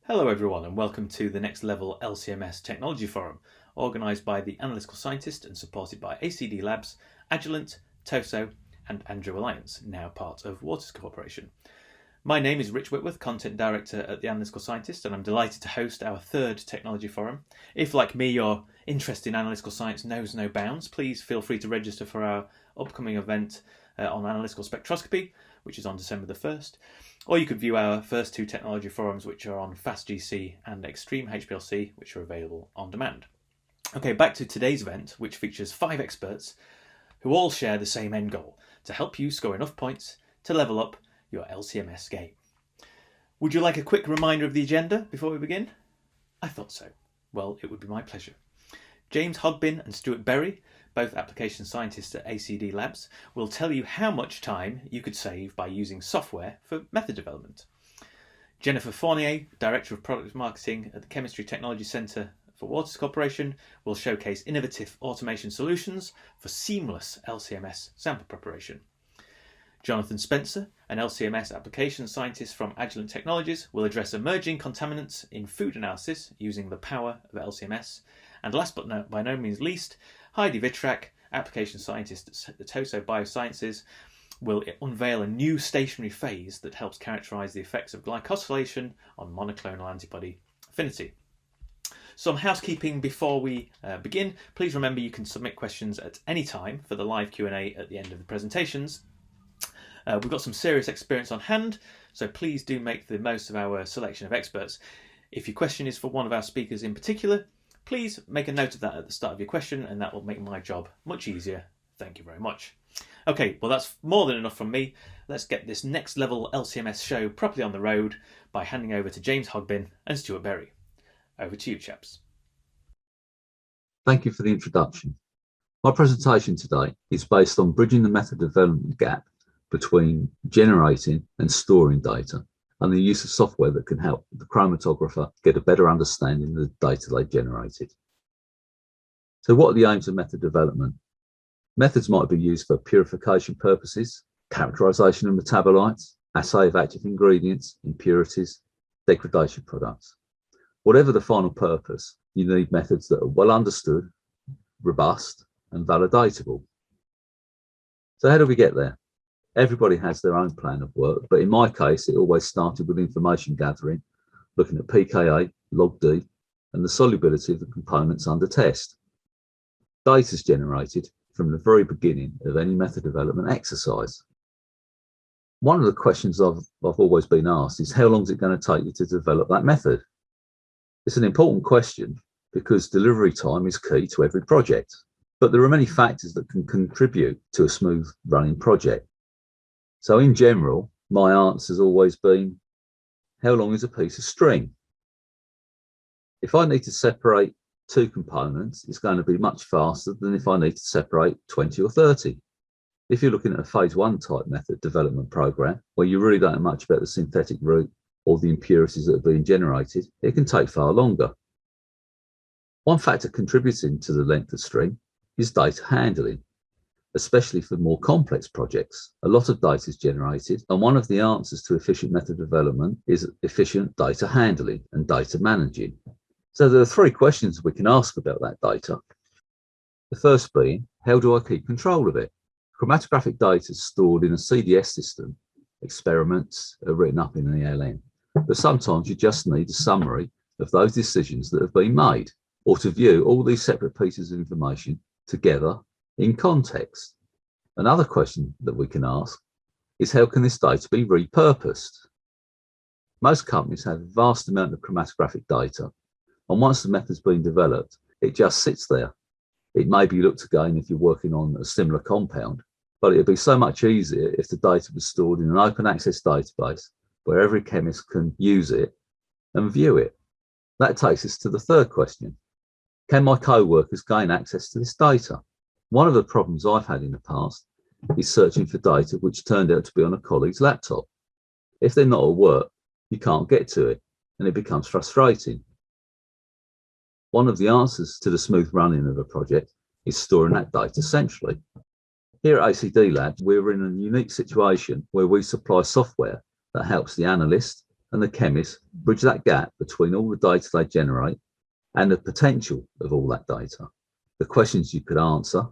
Hello everyone and welcome to the Next Level LCMS Technology Forum, organised by the Analytical Scientist and supported by ACD Labs, Agilent, TOSO and Andrew Alliance, now part of Waters Corporation. My name is Rich Whitworth, Content Director at the Analytical Scientist, and I'm delighted to host our third Technology Forum. If, like me, your interest in analytical science knows no bounds, please feel free to register for our upcoming event on analytical spectroscopy, which is on December the 1st. Or you could view our first two technology forums, which are on FastGC and Extreme HPLC, which are available on demand. Okay, back to today's event, which features 5 experts who all share the same end goal: to help you score enough points to level up your LCMS game. Would you like a quick reminder of the agenda before we begin? I thought so. Well, it would be my pleasure. James Hogbin and Stuart Berry, both application scientists at ACD Labs, will tell you how much time you could save by using software for method development. Jennifer Fournier, Director of Product Marketing at the Chemistry Technology Centre for Waters Corporation, will showcase innovative automation solutions for seamless LCMS sample preparation. Jonathan Spencer, an LCMS application scientist from Agilent Technologies, will address emerging contaminants in food analysis using the power of LCMS. And last but by no means least, Heidi Vitrak, application scientist at TOSO Biosciences, will unveil a new stationary phase that helps characterise the effects of glycosylation on monoclonal antibody affinity. Some housekeeping before we begin. Please remember you can submit questions at any time for the live Q&A at the end of the presentations. We've got some serious experience on hand, so please do make the most of our selection of experts. If your question is for one of our speakers in particular, please make a note of that at the start of your question, and that will make my job much easier. Thank you very much. Okay, well that's more than enough from me. Let's get this Next Level LCMS show properly on the road by handing over to James Hogbin and Stuart Berry. Over to you, chaps. Thank you for the introduction. My presentation today is based on bridging the method development gap between generating and storing data, and the use of software that can help the chromatographer get a better understanding of the data they generated. So what are the aims of method development? Methods might be used for purification purposes, characterization of metabolites, assay of active ingredients, impurities, degradation products. Whatever the final purpose, you need methods that are well understood, robust, and validatable. So how do we get there? Everybody has their own plan of work, but in my case, it always started with information gathering, looking at pKa, log D, and the solubility of the components under test. Data is generated from the very beginning of any method development exercise. One of the questions I've always been asked is, how long is it going to take you to develop that method? It's an important question because delivery time is key to every project, but there are many factors that can contribute to a smooth running project. So in general, my answer has always been, how long is a piece of string? If I need to separate 2 components, it's going to be much faster than if I need to separate 20 or 30. If you're looking at a phase 1 type method development program, where you really don't know much about the synthetic route or the impurities that are being generated, it can take far longer. One factor contributing to the length of string is data handling. Especially for more complex projects, a lot of data is generated, and one of the answers to efficient method development is efficient data handling and data managing. So there are 3 questions we can ask about that data. The first being, how do I keep control of it? Chromatographic data is stored in a CDS system. Experiments are written up in an ELN, but sometimes you just need a summary of those decisions that have been made, or to view all these separate pieces of information together in context. Another question that we can ask is, how can this data be repurposed? Most companies have a vast amount of chromatographic data, and once the method's been developed, it just sits there. It may be looked again if you're working on a similar compound, but it'd be so much easier if the data was stored in an open access database where every chemist can use it and view it. That takes us to the third question. Can my co-workers gain access to this data? One of the problems I've had in the past is searching for data which turned out to be on a colleague's laptop. If they're not at work, you can't get to it, and it becomes frustrating. One of the answers to the smooth running of a project is storing that data centrally. Here at ACD Labs, we're in a unique situation where we supply software that helps the analyst and the chemist bridge that gap between all the data they generate and the potential of all that data, the questions you could answer,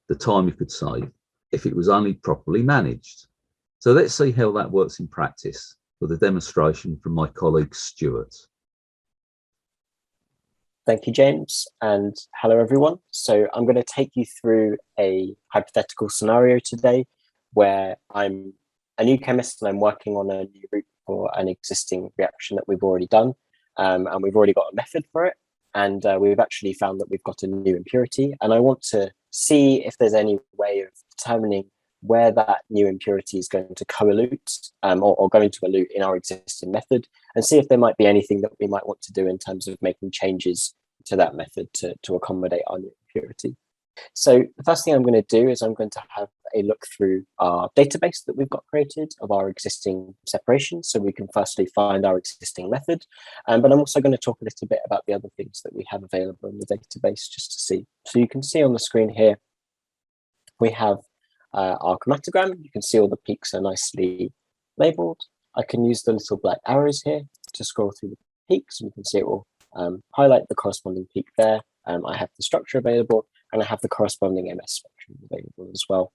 the time you could save if it was only properly managed. So let's see how that works in practice with a demonstration from my colleague Stuart. Thank you, James, and hello, everyone. So I'm going to take you through a hypothetical scenario today where I'm a new chemist and I'm working on a new route for an existing reaction that we've already done, and we've already got a method for it. And we've actually found that we've got a new impurity, and I want to see if there's any way of determining where that new impurity is going to co-elute or going to elute in our existing method, and see if there might be anything that we might want to do in terms of making changes to that method to accommodate our new impurity. So the first thing I'm going to do is I'm going to have a look through our database that we've got created of our existing separations, so we can firstly find our existing method, but I'm also going to talk a little bit about the other things that we have available in the database just to see. So you can see on the screen here, we have our chromatogram. You can see all the peaks are nicely labeled. I can use the little black arrows here to scroll through the peaks, and you can see it will highlight the corresponding peak there. I have the structure available, and I have the corresponding MS spectrum available as well.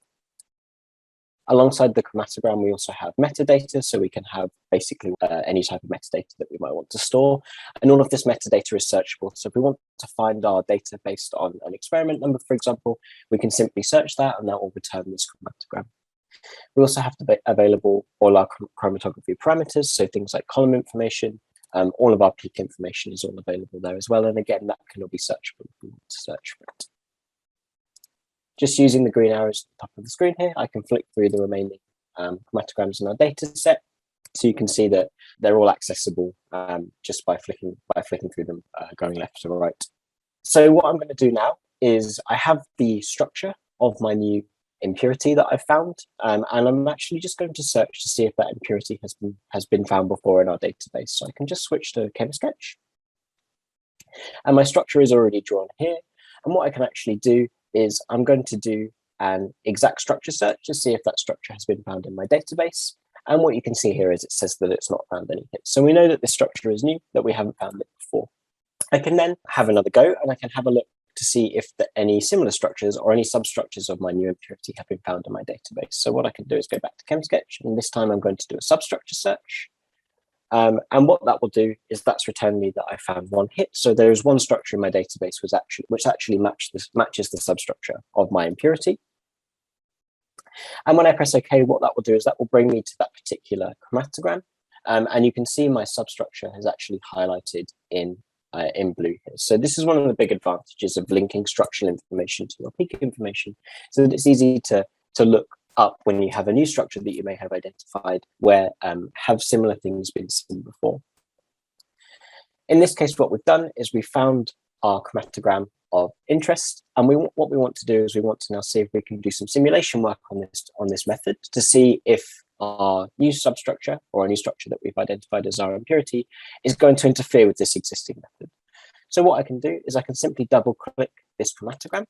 Alongside the chromatogram, we also have metadata, so we can have basically any type of metadata that we might want to store. And all of this metadata is searchable. So if we want to find our data based on an experiment number, for example, we can simply search that and that will return this chromatogram. We also have available all our chromatography parameters, so things like column information. All of our peak information is all available there as well. And again, that can all be searchable if we want to search for it. Just using the green arrows at the top of the screen here, I can flick through the remaining chromatograms in our data set. So you can see that they're all accessible just by flicking through them, going left to right. So what I'm going to do now is I have the structure of my new impurity that I've found, and I'm actually just going to search to see if that impurity has been found before in our database. So I can just switch to ChemSketch, and my structure is already drawn here. And what I can actually do is I'm going to do an exact structure search to see if that structure has been found in my database. And what you can see here is it says that it's not found any hits. So we know that this structure is new, that we haven't found it before. I can then have another go, and I can have a look to see if any similar structures or any substructures of my new impurity have been found in my database. So what I can do is go back to ChemSketch, and this time I'm going to do a substructure search. And what that will do is that's returned me that I found one hit. So there is one structure in my database which actually matches the substructure of my impurity. And when I press OK, what that will do is that will bring me to that particular chromatogram. And you can see my substructure has actually highlighted in blue here. So this is one of the big advantages of linking structural information to your peak information, so that it's easy to look up when you have a new structure that you may have identified where have similar things been seen before. In this case, what we've done is we found our chromatogram of interest, and what we want to do is we want to now see if we can do some simulation work on this method to see if our new substructure or a new structure that we've identified as our impurity is going to interfere with this existing method. So what I can do is I can simply double click this chromatogram.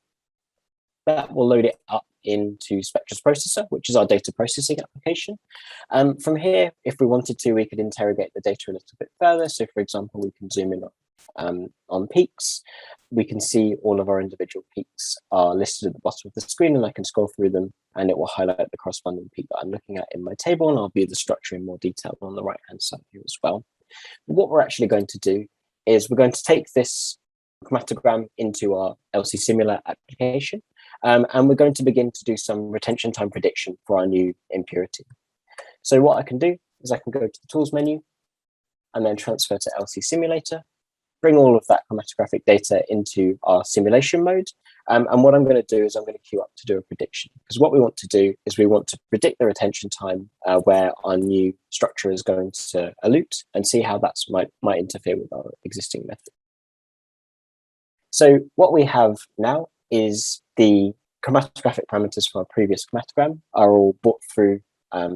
That will load it up into Spectris Processor, which is our data processing application. From here, if we wanted to, we could interrogate the data a little bit further. So for example, we can zoom in on peaks. We can see all of our individual peaks are listed at the bottom of the screen, and I can scroll through them and it will highlight the corresponding peak that I'm looking at in my table, and I'll view the structure in more detail on the right-hand side here as well. What we're actually going to do is we're going to take this chromatogram into our LC Simula application, and we're going to begin to do some retention time prediction for our new impurity. So what I can do is I can go to the Tools menu and then transfer to LC Simulator, bring all of that chromatographic data into our simulation mode. And what I'm going to do is I'm going to queue up to do a prediction, because what we want to do is we want to predict the retention time where our new structure is going to elute, and see how that might interfere with our existing method. So what we have now is the chromatographic parameters from our previous chromatogram are all brought through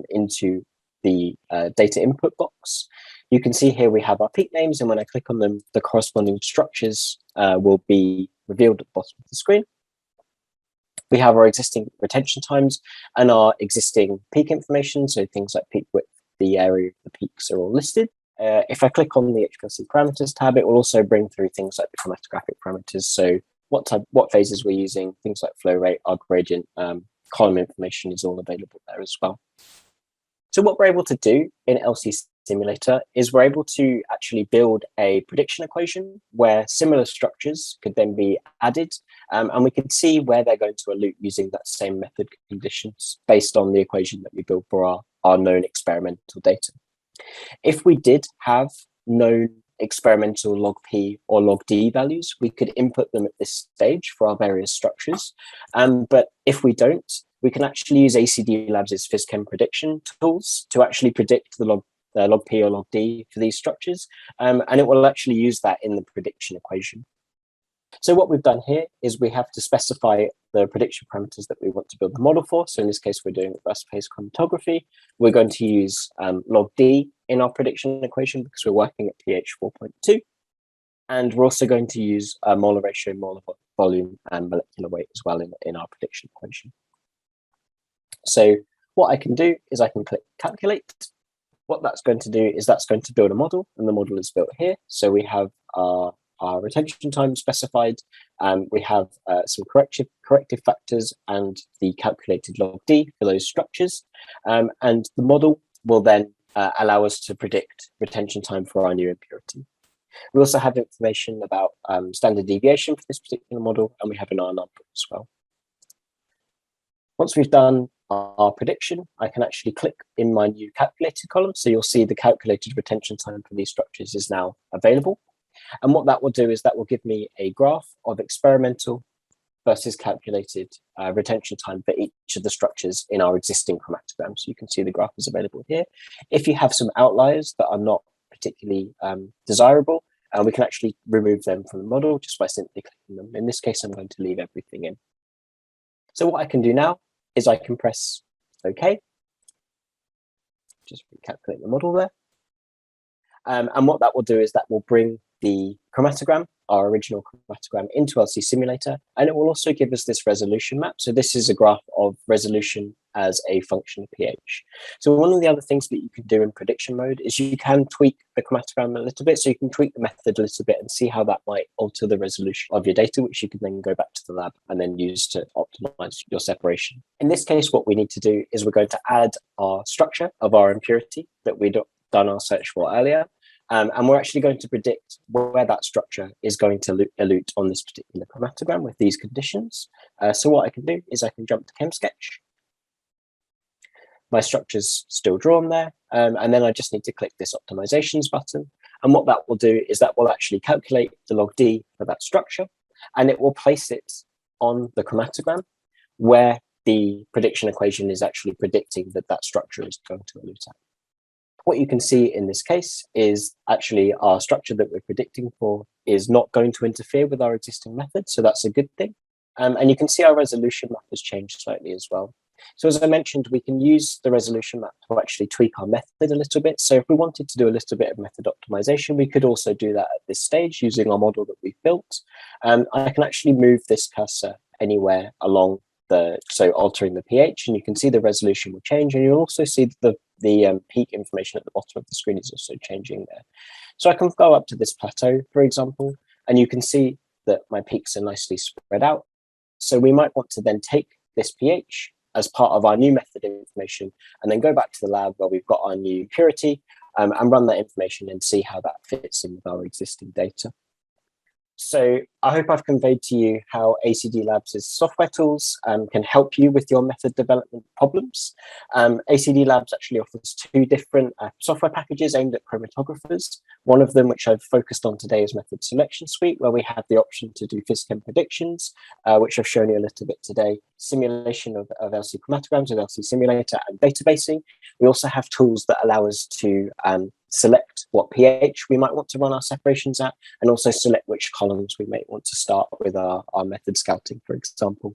into the data input box. You can see here we have our peak names, and when I click on them, the corresponding structures will be revealed at the bottom of the screen. We have our existing retention times and our existing peak information, so things like peak width, the area of the peaks are all listed. If I click on the HPLC parameters tab, it will also bring through things like the chromatographic parameters. So what phases we're using, things like flow rate, our gradient, column information is all available there as well. So what we're able to do in LC Simulator is we're able to actually build a prediction equation where similar structures could then be added, and we can see where they're going to elute using that same method conditions based on the equation that we build for our known experimental data. If we did have known experimental log P or log D values, we could input them at this stage for our various structures. But if we don't, we can actually use ACD Labs' PhysChem prediction tools to actually predict the log P or log D for these structures, and it will actually use that in the prediction equation. So what we've done here is we have to specify the prediction parameters that we want to build the model for. So in this case, we're doing reverse phase chromatography. We're going to use log D in our prediction equation because we're working at pH 4.2. And we're also going to use molar ratio, molar volume, and molecular weight as well in our prediction equation. So what I can do is I can click calculate. What that's going to do is that's going to build a model, and the model is built here. So we have our retention time specified. We have some corrective factors and the calculated log D for those structures. And the model will then allow us to predict retention time for our new impurity. We also have information about standard deviation for this particular model, and we have an R number as well. Once we've done our prediction, I can actually click in my new calculated column. So you'll see the calculated retention time for these structures is now available. And what that will do is that will give me a graph of experimental versus calculated retention time for each of the structures in our existing chromatogram. So you can see the graph is available here. If you have some outliers that are not particularly desirable, we can actually remove them from the model just by simply clicking them. In this case, I'm going to leave everything in. So what I can do now is I can press OK. Just recalculate the model there. And what that will do is that will bring the chromatogram, our original chromatogram, into LC Simulator, and it will also give us this resolution map. So this is a graph of resolution as a function of pH. So one of the other things that you can do in prediction mode is you can tweak the chromatogram a little bit. So you can tweak the method a little bit and see how that might alter the resolution of your data, which you can then go back to the lab and then use to optimize your separation. In this case, what we need to do is we're going to add our structure of our impurity that we'd done our search for earlier. And we're actually going to predict where that structure is going to elute on this particular chromatogram with these conditions. So what I can do is I can jump to ChemSketch. My structure's still drawn there. And then I just need to click this optimizations button. And what that will do is that will actually calculate the log D for that structure. And it will place it on the chromatogram where the prediction equation is actually predicting that that structure is going to elute at. What you can see in this case is actually our structure that we're predicting for is not going to interfere with our existing method. So that's a good thing. And you can see our resolution map has changed slightly as well. So as I mentioned, we can use the resolution map to actually tweak our method a little bit. So if we wanted to do a little bit of method optimization, we could also do that at this stage using our model that we've built. I can actually move this cursor anywhere along so altering the pH, and you can see the resolution will change, and you'll also see the peak information at the bottom of the screen is also changing there. So I can go up to this plateau, for example, and you can see that my peaks are nicely spread out. So we might want to then take this pH as part of our new method information and then go back to the lab where we've got our new purity and run that information and see how that fits in with our existing data. So I hope I've conveyed to you how ACD Labs' software tools can help you with your method development problems. ACD Labs actually offers two different software packages aimed at chromatographers. One of them, which I've focused on today, is Method Selection Suite, where we have the option to do PhysChem predictions, which I've shown you a little bit today, simulation of LC chromatograms with LC Simulator, and databasing. We also have tools that allow us to select what pH we might want to run our separations at, and also select which columns we may want to start with our method scouting, for example.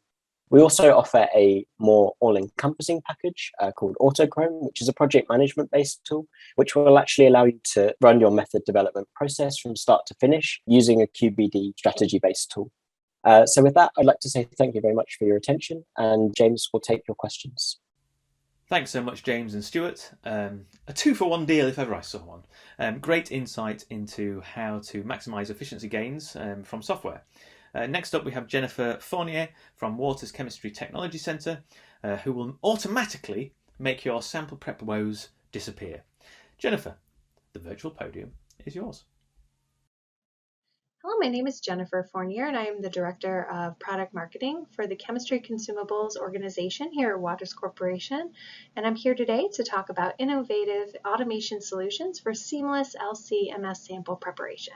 We also offer a more all-encompassing package called Autochrome, which is a project management-based tool, which will actually allow you to run your method development process from start to finish using a QBD strategy-based tool. So with that, I'd like to say thank you very much for your attention, and James will take your questions. Thanks so much, James and Stuart. A 2-for-1 deal if ever I saw one. Great insight into how to maximise efficiency gains from software. Next up, we have Jennifer Fournier from Waters Chemistry Technology Centre, who will automatically make your sample prep woes disappear. Jennifer, the virtual podium is yours. Hello, my name is Jennifer Fournier, and I am the Director of Product Marketing for the Chemistry Consumables organization here at Waters Corporation. And I'm here today to talk about innovative automation solutions for seamless LC-MS sample preparation.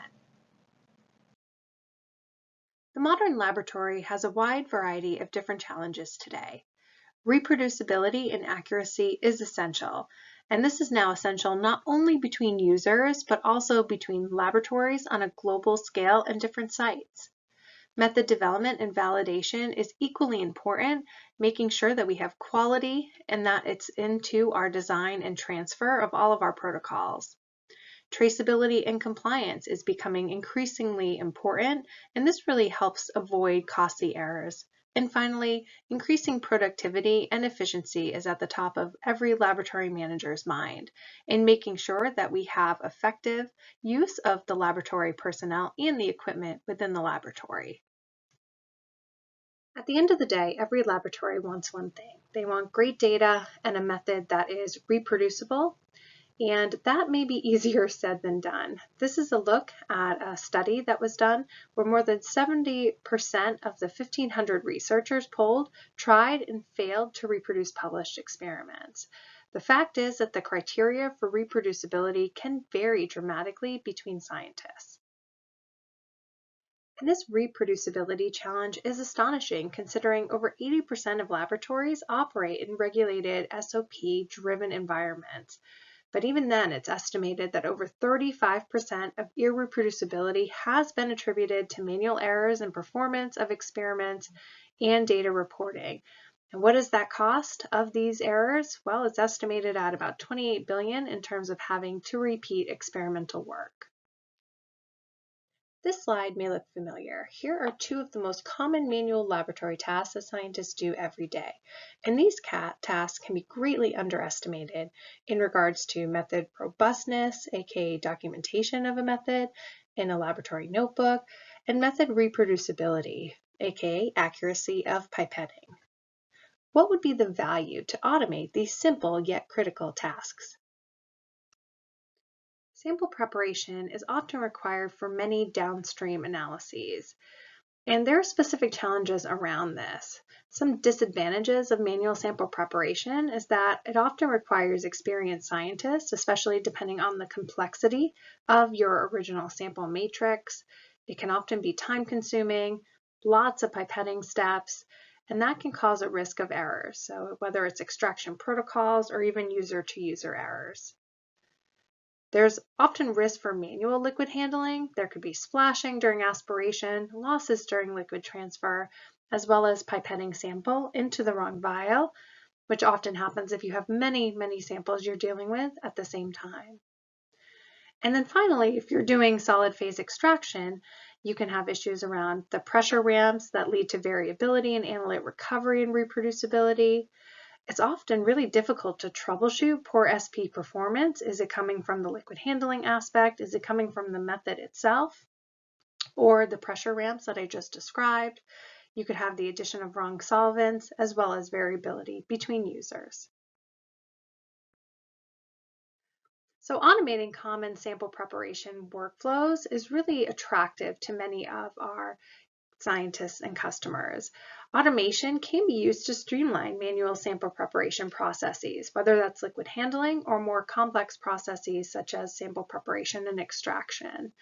The modern laboratory has a wide variety of different challenges today. Reproducibility and accuracy is essential, and this is now essential not only between users, but also between laboratories on a global scale and different sites. Method development and validation is equally important, making sure that we have quality and that it's into our design and transfer of all of our protocols. Traceability and compliance is becoming increasingly important, and this really helps avoid costly errors. And finally, increasing productivity and efficiency is at the top of every laboratory manager's mind, in making sure that we have effective use of the laboratory personnel and the equipment within the laboratory. At the end of the day, every laboratory wants one thing. They want great data and a method that is reproducible, and that may be easier said than done. This is a look at a study that was done where more than 70% of the 1,500 researchers polled tried and failed to reproduce published experiments. The fact is that the criteria for reproducibility can vary dramatically between scientists. And this reproducibility challenge is astonishing, considering over 80% of laboratories operate in regulated SOP-driven environments. But even then, it's estimated that over 35% of irreproducibility has been attributed to manual errors in performance of experiments and data reporting. And what is that cost of these errors? Well, it's estimated at about $28 billion in terms of having to repeat experimental work. This slide may look familiar. Here are two of the most common manual laboratory tasks that scientists do every day. And these tasks can be greatly underestimated in regards to method robustness, aka documentation of a method in a laboratory notebook, and method reproducibility, aka accuracy of pipetting. What would be the value to automate these simple yet critical tasks? Sample preparation is often required for many downstream analyses, and there are specific challenges around this. Some disadvantages of manual sample preparation is that it often requires experienced scientists, especially depending on the complexity of your original sample matrix. It can often be time-consuming, lots of pipetting steps, and that can cause a risk of errors, so whether it's extraction protocols or even user-to-user errors. There's often risk for manual liquid handling. There could be splashing during aspiration, losses during liquid transfer, as well as pipetting sample into the wrong vial, which often happens if you have many samples you're dealing with at the same time. And then finally, if you're doing solid phase extraction, you can have issues around the pressure ramps that lead to variability in analyte recovery and reproducibility. It's often really difficult to troubleshoot poor SP performance. Is it coming from the liquid handling aspect? Is it coming from the method itself? Or the pressure ramps that I just described? You could have the addition of wrong solvents as well as variability between users. So automating common sample preparation workflows is really attractive to many of our scientists and customers. Automation can be used to streamline manual sample preparation processes, whether that's liquid handling or more complex processes such as sample preparation and extraction.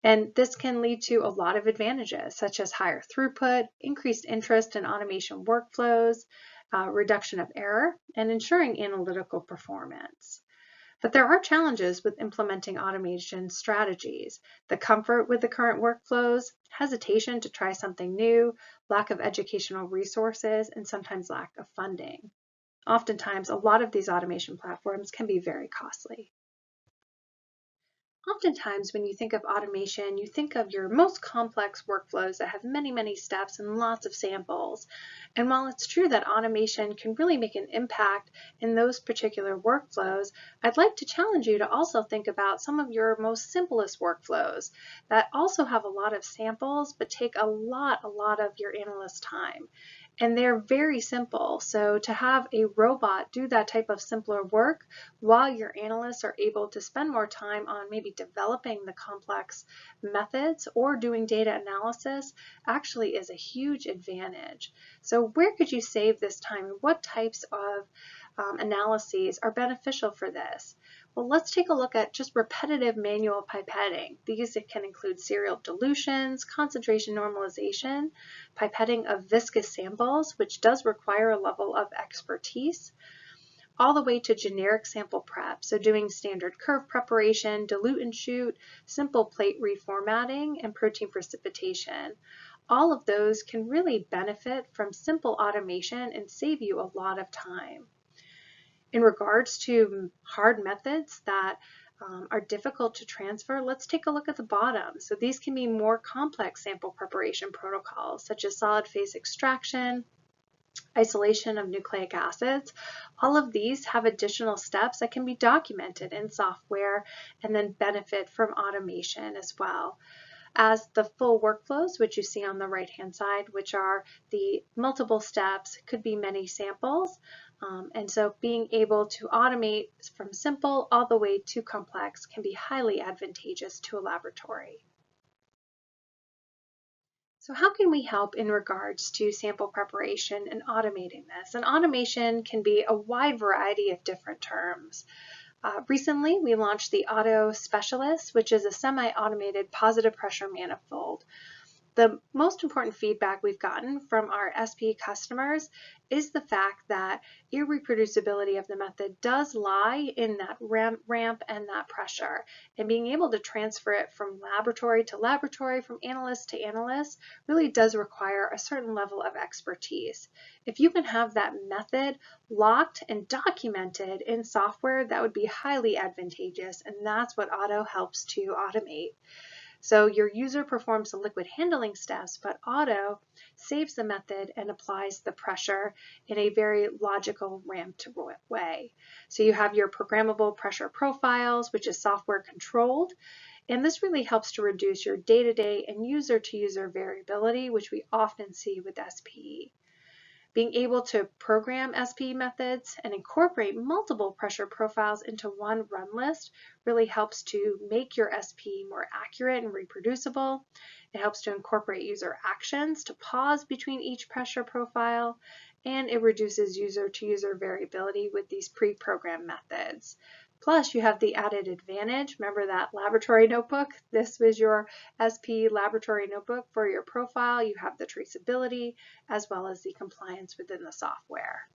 And this can lead to a lot of advantages, such as higher throughput, increased interest in automation workflows, reduction of error, and ensuring analytical performance. But there are challenges with implementing automation strategies: the comfort with the current workflows, hesitation to try something new, lack of educational resources, and sometimes lack of funding. Oftentimes, a lot of these automation platforms can be very costly. Oftentimes, when you think of automation, you think of your most complex workflows that have many, many steps and lots of samples. And while it's true that automation can really make an impact in those particular workflows, I'd like to challenge you to also think about some of your most simplest workflows that also have a lot of samples but take a lot of your analyst's time. And they're very simple. So to have a robot do that type of simpler work while your analysts are able to spend more time on maybe developing the complex methods or doing data analysis actually is a huge advantage. So where could you save this time? What types of analyses are beneficial for this? Well, let's take a look at just repetitive manual pipetting. These can include serial dilutions, concentration normalization, pipetting of viscous samples, which does require a level of expertise, all the way to generic sample prep, so doing standard curve preparation, dilute and shoot, simple plate reformatting, and protein precipitation. All of those can really benefit from simple automation and save you a lot of time. In regards to hard methods that are difficult to transfer, let's take a look at the bottom. So these can be more complex sample preparation protocols, such as solid phase extraction, isolation of nucleic acids. All of these have additional steps that can be documented in software and then benefit from automation as well. As the full workflows, which you see on the right-hand side, which are the multiple steps, could be many samples. And so being able to automate from simple all the way to complex can be highly advantageous to a laboratory. So how can we help in regards to sample preparation and automating this? And automation can be a wide variety of different terms. Recently, we launched the Auto Specialist, which is a semi-automated positive pressure manifold. The most important feedback we've gotten from our SP customers is the fact that irreproducibility of the method does lie in that ramp and that pressure. And being able to transfer it from laboratory to laboratory, from analyst to analyst, really does require a certain level of expertise. If you can have that method locked and documented in software, that would be highly advantageous, and that's what Auto helps to automate. So your user performs the liquid handling steps, but Auto saves the method and applies the pressure in a very logical ramped way. So you have your programmable pressure profiles, which is software controlled, and this really helps to reduce your day-to-day and user-to-user variability, which we often see with SPE. Being able to program SPE methods and incorporate multiple pressure profiles into one run list really helps to make your SPE more accurate and reproducible. It helps to incorporate user actions to pause between each pressure profile, and it reduces user-to-user variability with these pre-programmed methods. Plus, you have the added advantage. Remember that laboratory notebook? This was your SP laboratory notebook for your profile. You have the traceability as well as the compliance within the software.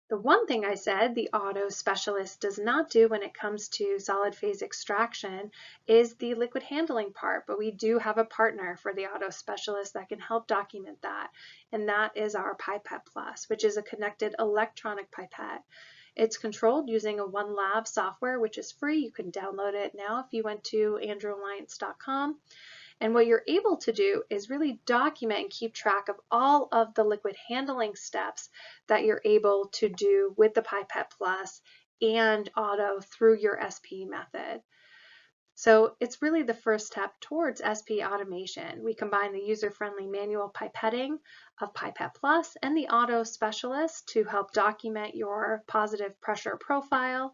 The one thing I said the Auto Specialist does not do when it comes to solid phase extraction is the liquid handling part, but we do have a partner for the Auto Specialist that can help document that, and that is our Pipette Plus, which is a connected electronic pipette. It's controlled using a OneLab software, which is free. You can download it now if you went to andrewalliance.com. And what you're able to do is really document and keep track of all of the liquid handling steps that you're able to do with the Pipette Plus and Auto through your SP method. So it's really the first step towards SP automation. We combine the user-friendly manual pipetting of Pipette Plus and the Auto Specialist to help document your positive pressure profile,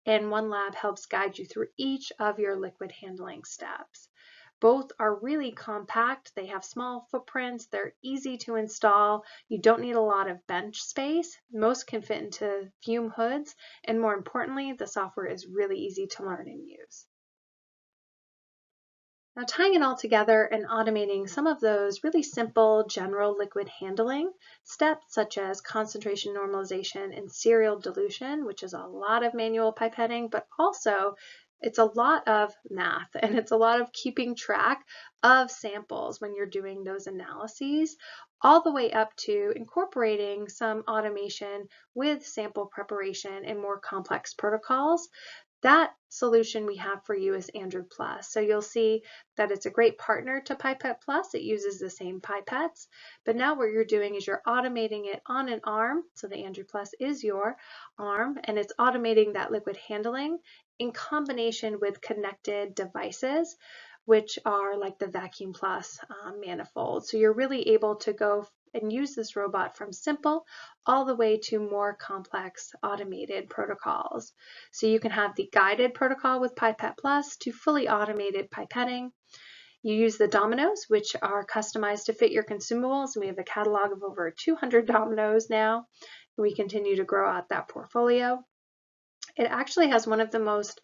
and OneLab helps guide you through each of your liquid handling steps. Both are really compact. They have small footprints. They're easy to install. You don't need a lot of bench space. Most can fit into fume hoods, and more importantly, the software is really easy to learn and use. Now, tying it all together and automating some of those really simple general liquid handling steps, such as concentration normalization and serial dilution, which is a lot of manual pipetting, but also it's a lot of math and it's a lot of keeping track of samples when you're doing those analyses, all the way up to incorporating some automation with sample preparation and more complex protocols. That solution we have for you is Emr Plus. So you'll see that it's a great partner to Pipette Plus. It uses the same pipettes, but now what you're doing is you're automating it on an arm. So the Emr Plus is your arm, and it's automating that liquid handling in combination with connected devices, which are like the Vacuum Plus manifold. So you're really able to go and use this robot from simple all the way to more complex automated protocols. So you can have the guided protocol with Pipette Plus to fully automated pipetting. You use the dominoes, which are customized to fit your consumables. And we have a catalog of over 200 dominoes now. We continue to grow out that portfolio. It actually has one of the most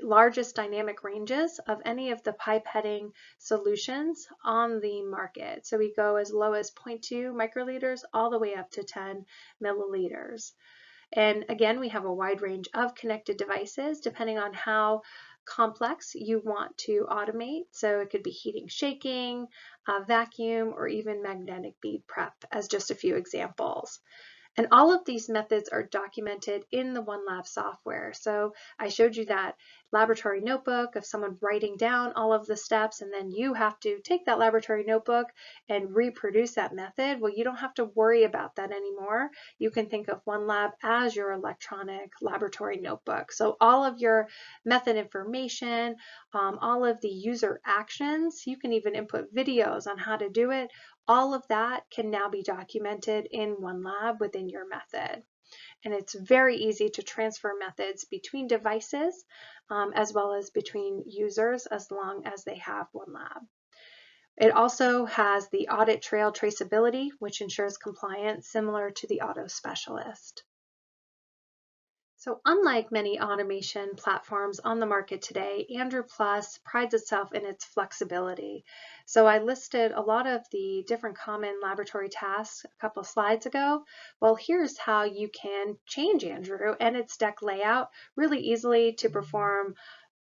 largest dynamic ranges of any of the pipetting solutions on the market. So we go as low as 0.2 microliters all the way up to 10 milliliters. And again, we have a wide range of connected devices depending on how complex you want to automate. So it could be heating, shaking, vacuum, or even magnetic bead prep as just a few examples. And all of these methods are documented in the OneLab software. So I showed you that laboratory notebook of someone writing down all of the steps, and then you have to take that laboratory notebook and reproduce that method. Well, you don't have to worry about that anymore. You can think of OneLab as your electronic laboratory notebook. So all of your method information, all of the user actions, you can even input videos on how to do it. All of that can now be documented in OneLab within your method. And it's very easy to transfer methods between devices as well as between users as long as they have OneLab. It also has the audit trail traceability, which ensures compliance similar to the Auto Specialist. So unlike many automation platforms on the market today, Emr Plus prides itself in its flexibility. So I listed a lot of the different common laboratory tasks a couple slides ago. Well, here's how you can change Emr and its deck layout really easily to perform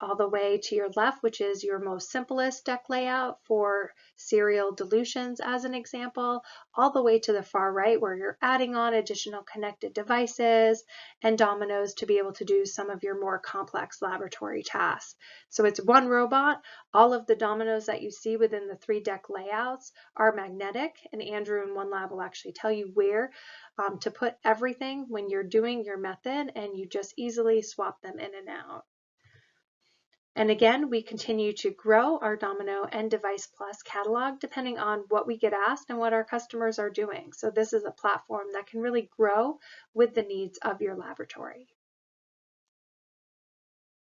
all the way to your left, which is your most simplest deck layout for serial dilutions as an example, all the way to the far right where you're adding on additional connected devices and dominoes to be able to do some of your more complex laboratory tasks. So it's one robot. All of the dominoes that you see within the 3 deck layouts are magnetic, and Andrew in OneLab will actually tell you where to put everything when you're doing your method, and you just easily swap them in and out. And again, we continue to grow our Domino and Device Plus catalog depending on what we get asked and what our customers are doing. So this is a platform that can really grow with the needs of your laboratory.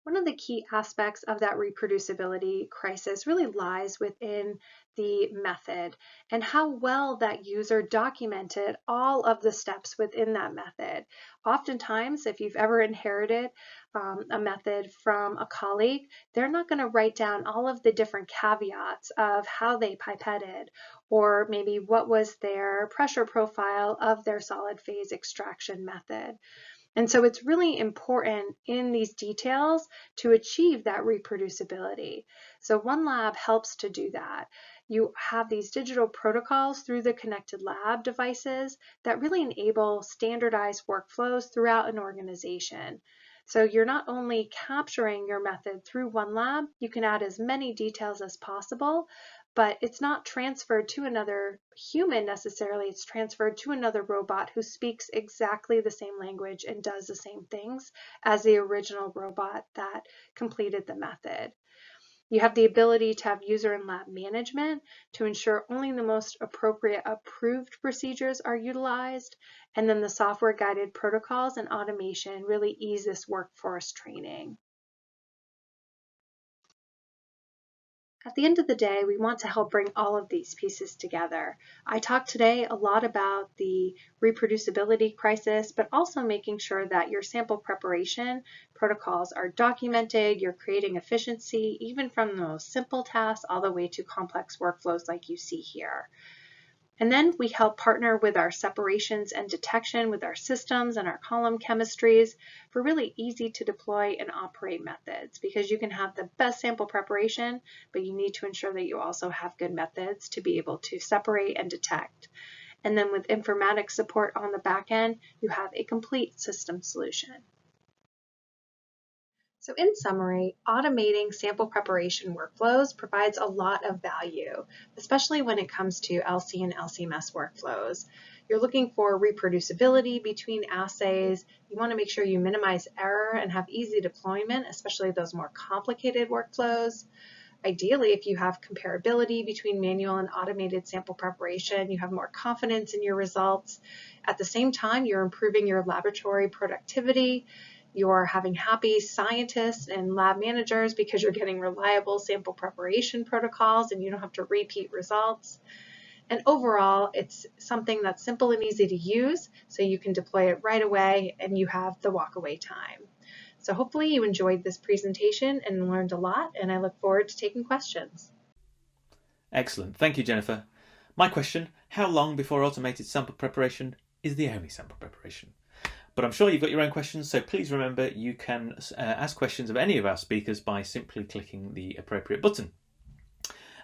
One of the key aspects of that reproducibility crisis really lies within the method and how well that user documented all of the steps within that method. Oftentimes, if you've ever inherited a method from a colleague, they're not going to write down all of the different caveats of how they pipetted, or maybe what was their pressure profile of their solid phase extraction method. And so it's really important in these details to achieve that reproducibility. So OneLab helps to do that. You have these digital protocols through the connected lab devices that really enable standardized workflows throughout an organization. So you're not only capturing your method through OneLab, you can add as many details as possible, but it's not transferred to another human necessarily. It's transferred to another robot who speaks exactly the same language and does the same things as the original robot that completed the method. You have the ability to have user and lab management to ensure only the most appropriate approved procedures are utilized, and then the software guided protocols and automation really ease this workforce training. At the end of the day, we want to help bring all of these pieces together. I talked today a lot about the reproducibility crisis, but also making sure that your sample preparation protocols are documented, you're creating efficiency, even from the most simple tasks all the way to complex workflows like you see here. And then we help partner with our separations and detection with our systems and our column chemistries for really easy to deploy and operate methods, because you can have the best sample preparation, but you need to ensure that you also have good methods to be able to separate and detect. And then with informatics support on the back end, you have a complete system solution. So in summary, automating sample preparation workflows provides a lot of value, especially when it comes to LC and LCMS workflows. You're looking for reproducibility between assays. You want to make sure you minimize error and have easy deployment, especially those more complicated workflows. Ideally, if you have comparability between manual and automated sample preparation, you have more confidence in your results. At the same time, you're improving your laboratory productivity. You're having happy scientists and lab managers because you're getting reliable sample preparation protocols and you don't have to repeat results. And overall, it's something that's simple and easy to use, so you can deploy it right away and you have the walk-away time. So hopefully you enjoyed this presentation and learned a lot, and I look forward to taking questions. Excellent. Thank you, Jennifer. My question, how long before automated sample preparation is the only sample preparation? But I'm sure you've got your own questions, so please remember you can ask questions of any of our speakers by simply clicking the appropriate button.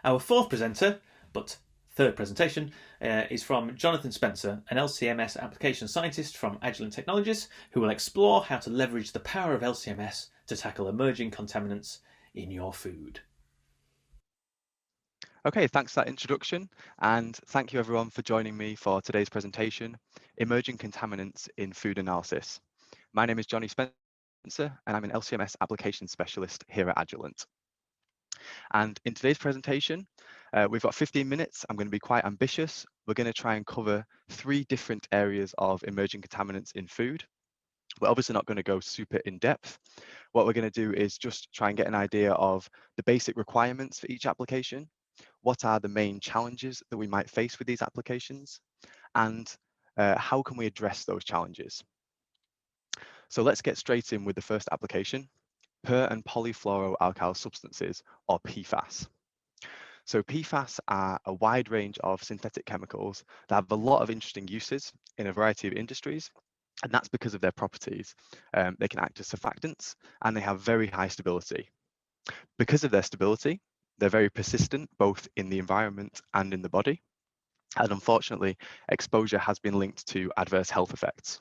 Our fourth presenter, but third presentation, is from Jonathan Spencer, an LCMS application scientist from Agilent Technologies, who will explore how to leverage the power of LCMS to tackle emerging contaminants in your food. Okay, thanks for that introduction, and thank you everyone for joining me for today's presentation, Emerging Contaminants in Food Analysis. My name is Johnny Spencer, and I'm an LCMS application specialist here at Agilent. And in today's presentation, we've got 15 minutes. I'm going to be quite ambitious. We're going to try and cover 3 different areas of emerging contaminants in food. We're obviously not going to go super in depth. What we're going to do is just try and get an idea of the basic requirements for each application. What are the main challenges that we might face with these applications, and how can we address those challenges? So let's get straight in with the first application, per and polyfluoroalkyl substances, or PFAS. So PFAS are a wide range of synthetic chemicals that have a lot of interesting uses in a variety of industries, and that's because of their properties. They can act as surfactants, and they have very high stability. Because of their stability, they're very persistent, both in the environment and in the body. And unfortunately, exposure has been linked to adverse health effects.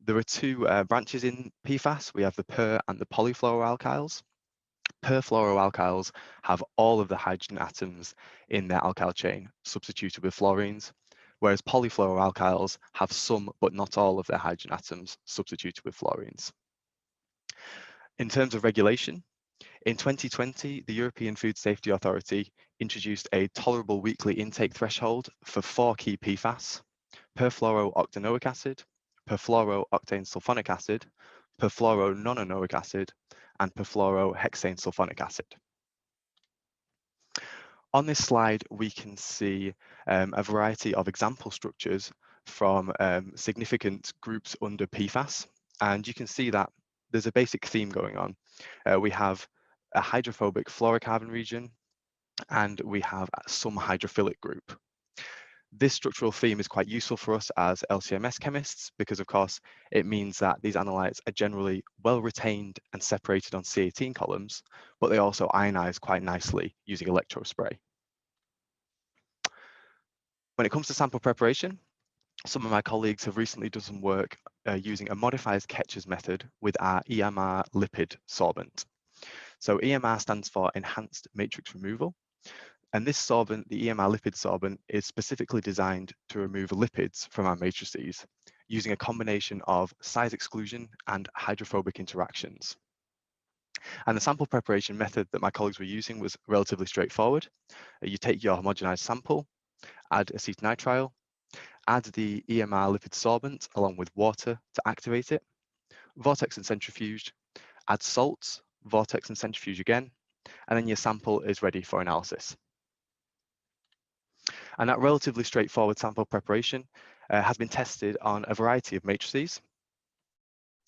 There are 2 branches in PFAS. We have the per and the polyfluoroalkyls. Perfluoroalkyls have all of the hydrogen atoms in their alkyl chain substituted with fluorines, whereas polyfluoroalkyls have some but not all of their hydrogen atoms substituted with fluorines. In terms of regulation, in 2020, the European Food Safety Authority introduced a tolerable weekly intake threshold for 4 key PFAS, perfluorooctanoic acid, perfluorooctane sulfonic acid, perfluorononanoic acid, and perfluorohexane sulfonic acid. On this slide, we can see a variety of example structures from significant groups under PFAS, and you can see that there's a basic theme going on. We have a hydrophobic fluorocarbon region, and we have some hydrophilic group. This structural theme is quite useful for us as LCMS chemists because, of course, it means that these analytes are generally well retained and separated on C18 columns, but they also ionize quite nicely using electrospray. When it comes to sample preparation, some of my colleagues have recently done some work using a modified Ketch's method with our Emr Lipid Solvent. So EMR stands for Enhanced Matrix Removal. And this solvent, the Emr Lipid Solvent, is specifically designed to remove lipids from our matrices using a combination of size exclusion and hydrophobic interactions. And the sample preparation method that my colleagues were using was relatively straightforward. You take your homogenized sample, add acetonitrile, add the Emr Lipid Solvent along with water to activate it, vortex and centrifuge, add salts, vortex and centrifuge again, and then your sample is ready for analysis. And that relatively straightforward sample preparation has been tested on a variety of matrices.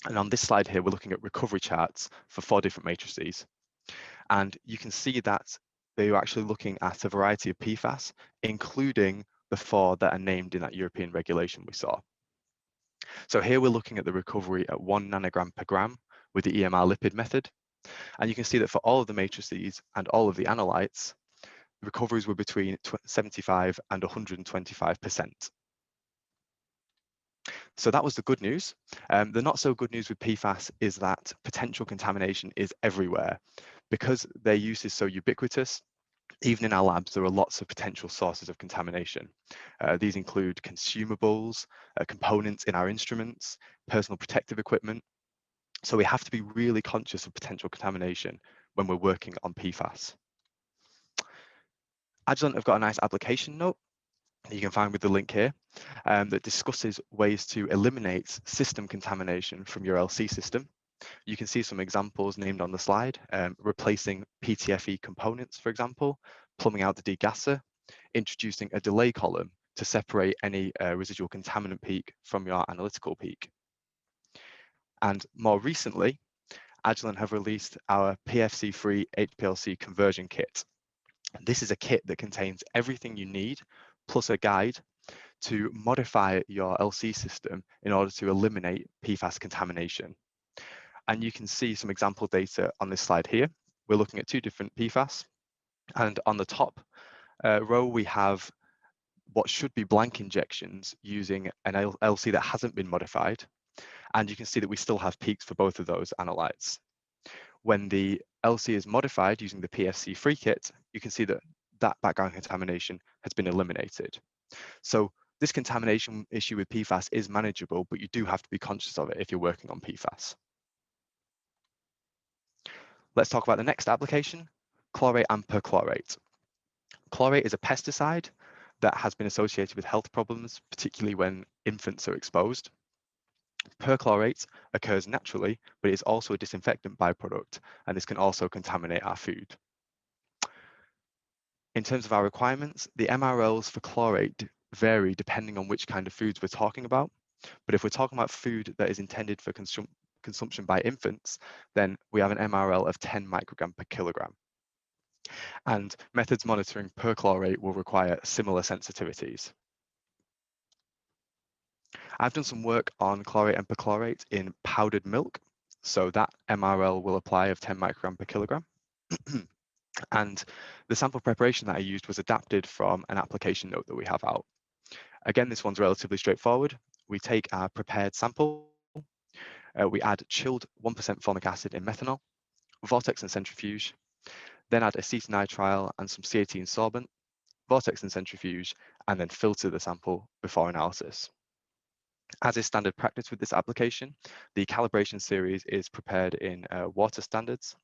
And on this slide here, we're looking at recovery charts for 4 different matrices. And you can see that they are actually looking at a variety of PFAS, including the 4 that are named in that European regulation we saw. So here we're looking at the recovery at 1 nanogram per gram with the Emr lipid method. And you can see that for all of the matrices and all of the analytes, recoveries were between 75 and 125%. So that was the good news. The not so good news with PFAS is that potential contamination is everywhere. Because their use is so ubiquitous, even in our labs, there are lots of potential sources of contamination. These include consumables, components in our instruments, personal protective equipment. So we have to be really conscious of potential contamination when we're working on PFAS. Agilent have got a nice application note that you can find with the link here that discusses ways to eliminate system contamination from your LC system. You can see some examples named on the slide, replacing PTFE components, for example, plumbing out the degasser, introducing a delay column to separate any residual contaminant peak from your analytical peak. And more recently, Agilent have released our PFC-free HPLC conversion kit. This is a kit that contains everything you need, plus a guide to modify your LC system in order to eliminate PFAS contamination. And you can see some example data on this slide here. We're looking at 2 different PFAS. And on the top row, we have what should be blank injections using an LC that hasn't been modified. And you can see that we still have peaks for both of those analytes. When the LC is modified using the PFC-free kit, you can see that that background contamination has been eliminated. So this contamination issue with PFAS is manageable, but you do have to be conscious of it if you're working on PFAS. Let's talk about the next application, chlorate and perchlorate. Chlorate is a pesticide that has been associated with health problems, particularly when infants are exposed. Perchlorate occurs naturally, but it is also a disinfectant byproduct, and this can also contaminate our food. In terms of our requirements, the MRLs for chlorate vary depending on which kind of foods we're talking about. But if we're talking about food that is intended for consumption by infants, then we have an MRL of 10 microgram per kilogram. And methods monitoring perchlorate will require similar sensitivities. I've done some work on chlorate and perchlorate in powdered milk, so that MRL will apply of 10 microgram per kilogram. And the sample preparation that I used was adapted from an application note that we have out. Again, this one's relatively straightforward. We take our prepared sample, we add chilled 1% formic acid in methanol, vortex and centrifuge, then add acetonitrile and some C18 sorbent, vortex and centrifuge, and then filter the sample before analysis. As is standard practice with this application, the calibration series is prepared in water standards,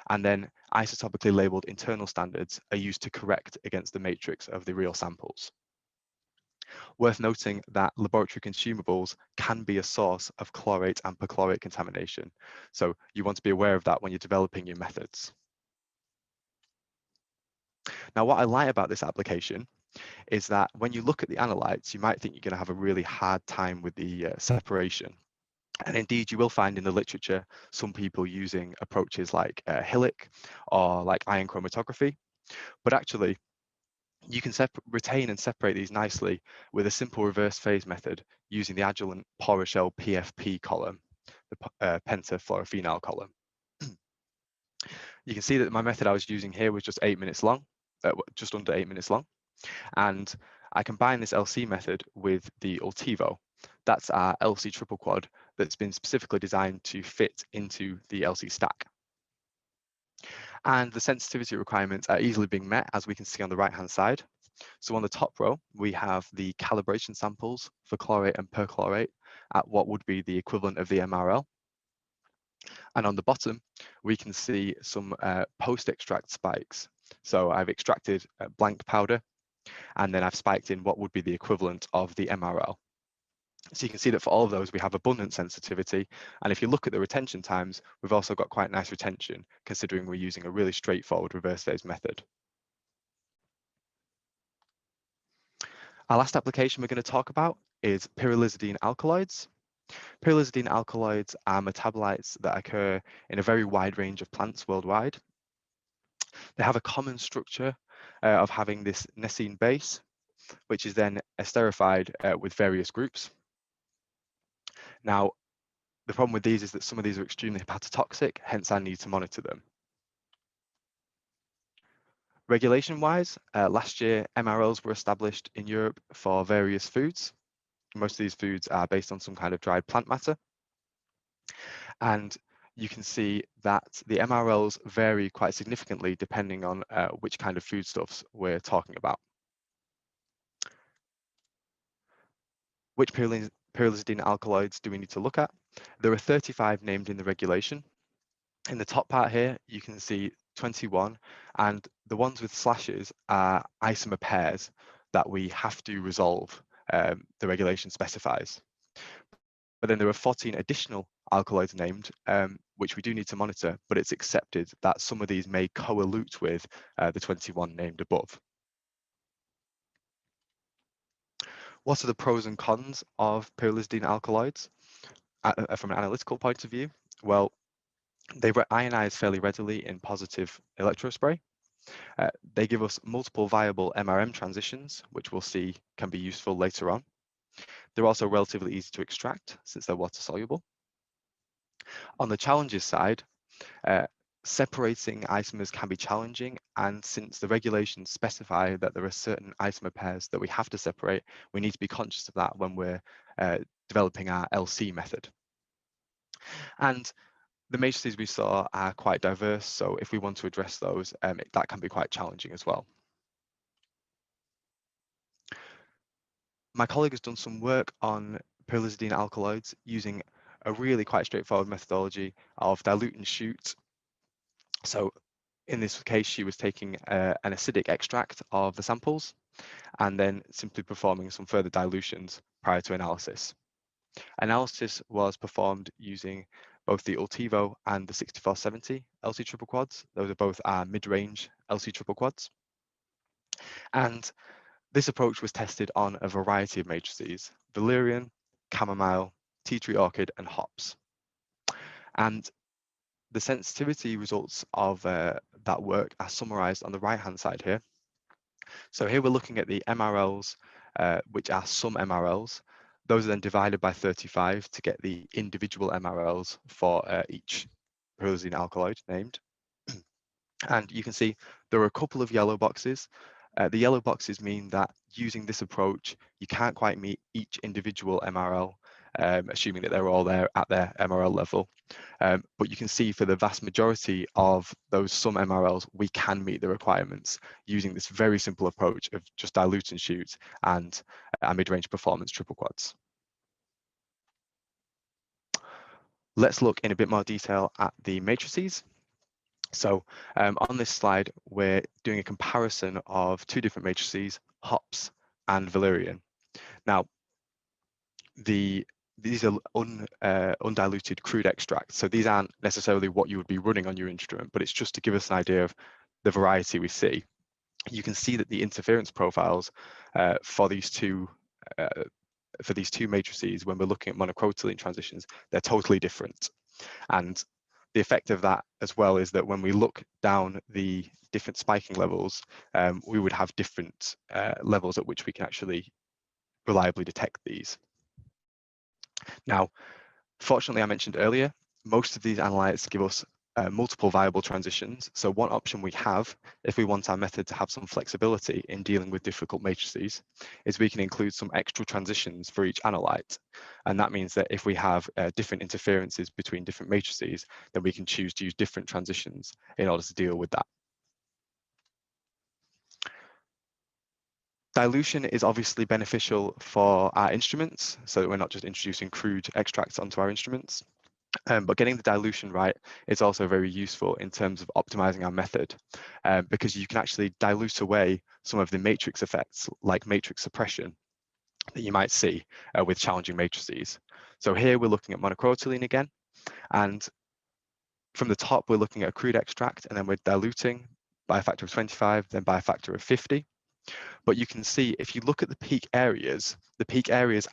and then isotopically labeled internal standards are used to correct against the matrix of the real samples. Worth noting that laboratory consumables can be a source of chlorate and perchlorate contamination, so you want to be aware of that when you're developing your methods. Now, what I like about this application is that when you look at the analytes, you might think you're going to have a really hard time with the separation. And indeed, you will find in the literature some people using approaches like Hillick or like ion chromatography. But actually, you can retain and separate these nicely with a simple reverse phase method using the Agilent Poroshell PFP column, the pentafluorophenol column. You can see that my method I was using here was just 8 minutes long, just under 8 minutes long. And I combine this LC method with the Ultivo. That's our LC triple quad that's been specifically designed to fit into the LC stack. And the sensitivity requirements are easily being met, as we can see on the right-hand side. So on the top row, we have the calibration samples for chlorate and perchlorate at what would be the equivalent of the MRL. And on the bottom, we can see some post-extract spikes. So I've extracted blank powder, and then I've spiked in what would be the equivalent of the MRL. So you can see that for all of those, we have abundant sensitivity. And if you look at the retention times, we've also got quite nice retention, considering we're using a really straightforward reverse phase method. Our last application we're going to talk about is Prolisidine alkaloids. Prolisidine alkaloids are metabolites that occur in a very wide range of plants worldwide. They have a common structure of having this nesine base, which is then esterified with various groups. Now, the problem with these is that some of these are extremely hepatotoxic, hence I need to monitor them. Regulation-wise, last year MRLs were established in Europe for various foods. Most of these foods are based on some kind of dried plant matter. And you can see that the MRLs vary quite significantly depending on which kind of foodstuffs we're talking about. Which Prolisidine alkaloids do we need to look at? There are 35 named in the regulation. In the top part here, you can see 21, and the ones with slashes are isomer pairs that we have to resolve, the regulation specifies. But then there are 14 additional alkaloids named, which we do need to monitor, but it's accepted that some of these may co-elute with the 21 named above. What are the pros and cons of Prolisidine alkaloids from an analytical point of view? Well, they ionize fairly readily in positive electrospray. They give us multiple viable MRM transitions, which we'll see can be useful later on. They're also relatively easy to extract since they're water soluble. On the challenges side, separating isomers can be challenging, and since the regulations specify that there are certain isomer pairs that we have to separate, we need to be conscious of that when we're developing our LC method. And the matrices we saw are quite diverse, so if we want to address those, that can be quite challenging as well. My colleague has done some work on Prolisidine alkaloids using a really quite straightforward methodology of dilute and shoot. So in this case, she was taking an acidic extract of the samples and then simply performing some further dilutions prior to analysis. Analysis was performed using both the Ultivo and the 6470 LC triple quads. Those are both our mid-range LC triple quads. And this approach was tested on a variety of matrices: valerian, chamomile, tea tree orchid, and hops. And the sensitivity results of that work are summarized on the right-hand side here. So here we're looking at the MRLs, which are some MRLs. Those are then divided by 35 to get the individual MRLs for each Prolisidine alkaloid named. And you can see there are a couple of yellow boxes. The yellow boxes mean that using this approach, you can't quite meet each individual MRL, assuming that they're all there at their MRL level. But you can see for the vast majority of those some MRLs, we can meet the requirements using this very simple approach of just dilute and shoot and our mid-range performance triple quads. Let's look in a bit more detail at the matrices. So on this slide, we're doing a comparison of two different matrices, hops and valerian. Now, these are undiluted crude extracts. So these aren't necessarily what you would be running on your instrument, but it's just to give us an idea of the variety we see. You can see that the interference profiles for these two matrices, when we're looking at monocrotaline transitions, they're totally different. And the effect of that as well is that when we look down the different spiking levels, we would have different levels at which we can actually reliably detect these. Now, fortunately, I mentioned earlier, most of these analytes give us multiple viable transitions. So one option we have, if we want our method to have some flexibility in dealing with difficult matrices, is we can include some extra transitions for each analyte. And that means that if we have different interferences between different matrices, then we can choose to use different transitions in order to deal with that. Dilution is obviously beneficial for our instruments, so that we're not just introducing crude extracts onto our instruments. But getting the dilution right is also very useful in terms of optimizing our method, because you can actually dilute away some of the matrix effects, like matrix suppression, that you might see with challenging matrices. So here we're looking at monocrotaline again, and from the top we're looking at a crude extract, and then we're diluting by a factor of 25, then by a factor of 50. But you can see if you look at the peak areas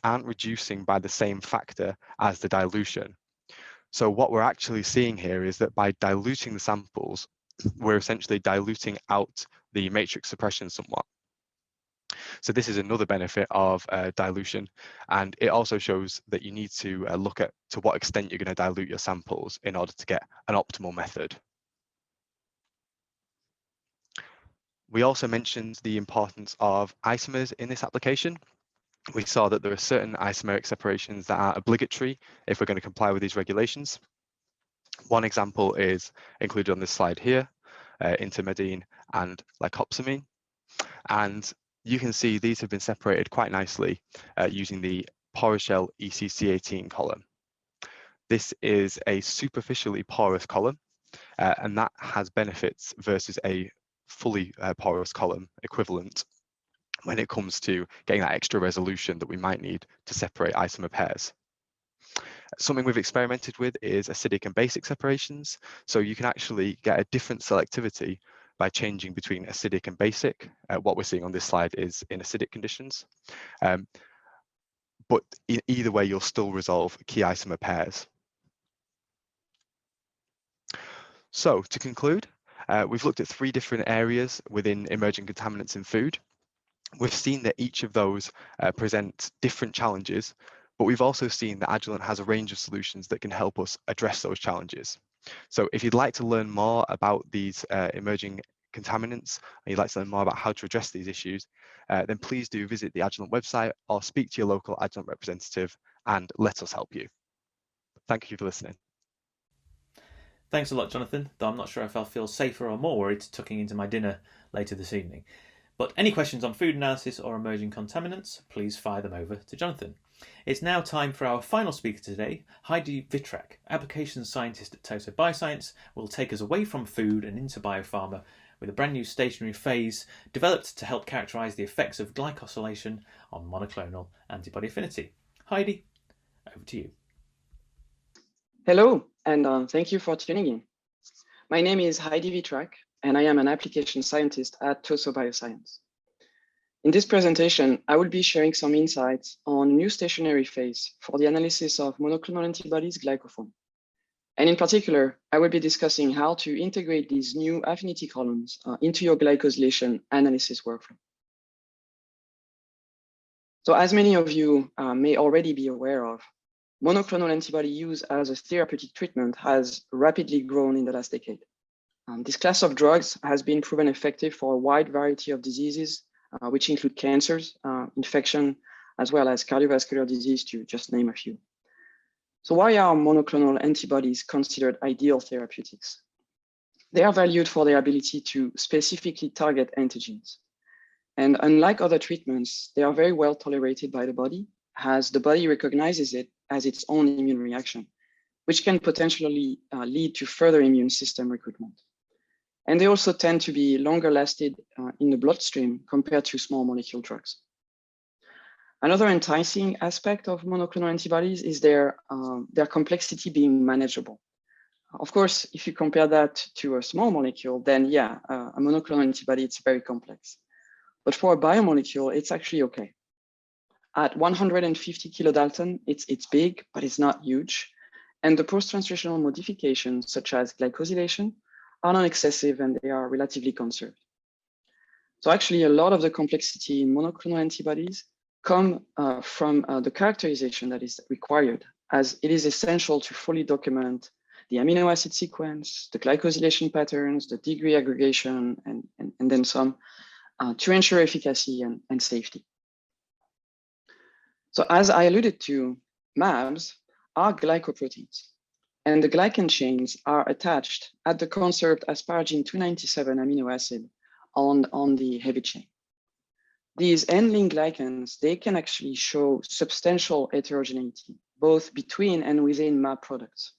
aren't reducing by the same factor as the dilution. So what we're actually seeing here is that by diluting the samples, we're essentially diluting out the matrix suppression somewhat. So this is another benefit of dilution, and it also shows that you need to look at to what extent you're going to dilute your samples in order to get an optimal method. We also mentioned the importance of isomers in this application. we saw that there are certain isomeric separations that are obligatory if we're going to comply with these regulations. One example is included on this slide here, intermedine and lycopsamine. And you can see these have been separated quite nicely using the Poroshell ECC18 column. This is a superficially porous column, and that has benefits versus a fully porous column equivalent when it comes to getting that extra resolution that we might need to separate isomer pairs. Something we've experimented with is acidic and basic separations. So you can actually get a different selectivity by changing between acidic and basic. What we're seeing on this slide is in acidic conditions. But either way, you'll still resolve key isomer pairs. So to conclude, we've looked at 3 different areas within emerging contaminants in food. We've seen that each of those present different challenges, but we've also seen that Agilent has a range of solutions that can help us address those challenges. So if you'd like to learn more about these emerging contaminants, and you'd like to learn more about how to address these issues, then please do visit the Agilent website or speak to your local Agilent representative and let us help you. Thank you for listening. Thanks a lot, Jonathan, though I'm not sure if I'll feel safer or more worried tucking into my dinner later this evening. But any questions on food analysis or emerging contaminants, please fire them over to Jonathan. It's now time for our final speaker today, Heidi Wittrak, applications scientist at Toso Bioscience, will take us away from food and into biopharma with a brand new stationary phase developed to help characterise the effects of glycosylation on monoclonal antibody affinity. Heidi, over to you. Hello, and thank you for tuning in. My name is Heidi Wittrak, and I am an application scientist at Toso Bioscience. In this presentation, I will be sharing some insights on new stationary phase for the analysis of monoclonal antibodies glycoform. And in particular, I will be discussing how to integrate these new affinity columns into your glycosylation analysis workflow. So as many of you may already be aware of, monoclonal antibody use as a therapeutic treatment has rapidly grown in the last decade. This class of drugs has been proven effective for a wide variety of diseases, which include cancers, infection, as well as cardiovascular disease, to just name a few. So why are monoclonal antibodies considered ideal therapeutics? They are valued for their ability to specifically target antigens. And unlike other treatments, they are very well tolerated by the body, as the body recognizes it as its own immune reaction, which can potentially lead to further immune system recruitment. And they also tend to be longer lasted in the bloodstream compared to small molecule drugs. Another enticing aspect of monoclonal antibodies is their complexity being manageable. Of course, if you compare that to a small molecule, then yeah, a monoclonal antibody, it's very complex. But for a biomolecule, it's actually okay. At 150 kilodalton, it's big, but it's not huge. And the post-translational modifications, such as glycosylation, are non-excessive and they are relatively conserved. So actually, a lot of the complexity in monoclonal antibodies come from the characterization that is required, as it is essential to fully document the amino acid sequence, the glycosylation patterns, the degree aggregation, and then some to ensure efficacy and safety. So as I alluded to, mAbs are glycoproteins, and the glycan chains are attached at the conserved asparagine 297 amino acid on the heavy chain. These end-linked glycans, they can actually show substantial heterogeneity, both between and within mAb products.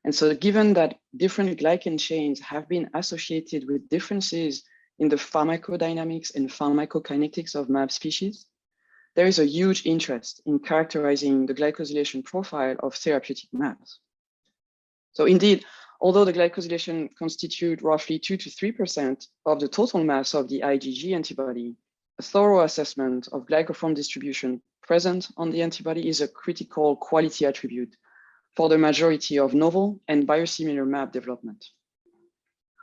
And so given that different glycan chains have been associated with differences in the pharmacodynamics and pharmacokinetics of mAb species, there is a huge interest in characterizing the glycosylation profile of therapeutic mAbs. So indeed, although the glycosylation constitute roughly 2 to 3% of the total mass of the IgG antibody, a thorough assessment of glycoform distribution present on the antibody is a critical quality attribute for the majority of novel and biosimilar mAb development.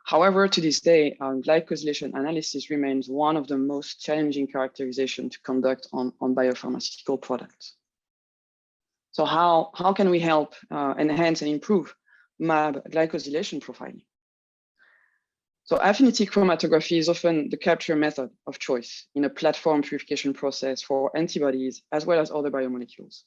However, to this day, glycosylation analysis remains one of the most challenging characterization to conduct on biopharmaceutical products. So how can we help enhance and improve mAb glycosylation profiling? So affinity chromatography is often the capture method of choice in a platform purification process for antibodies as well as other biomolecules.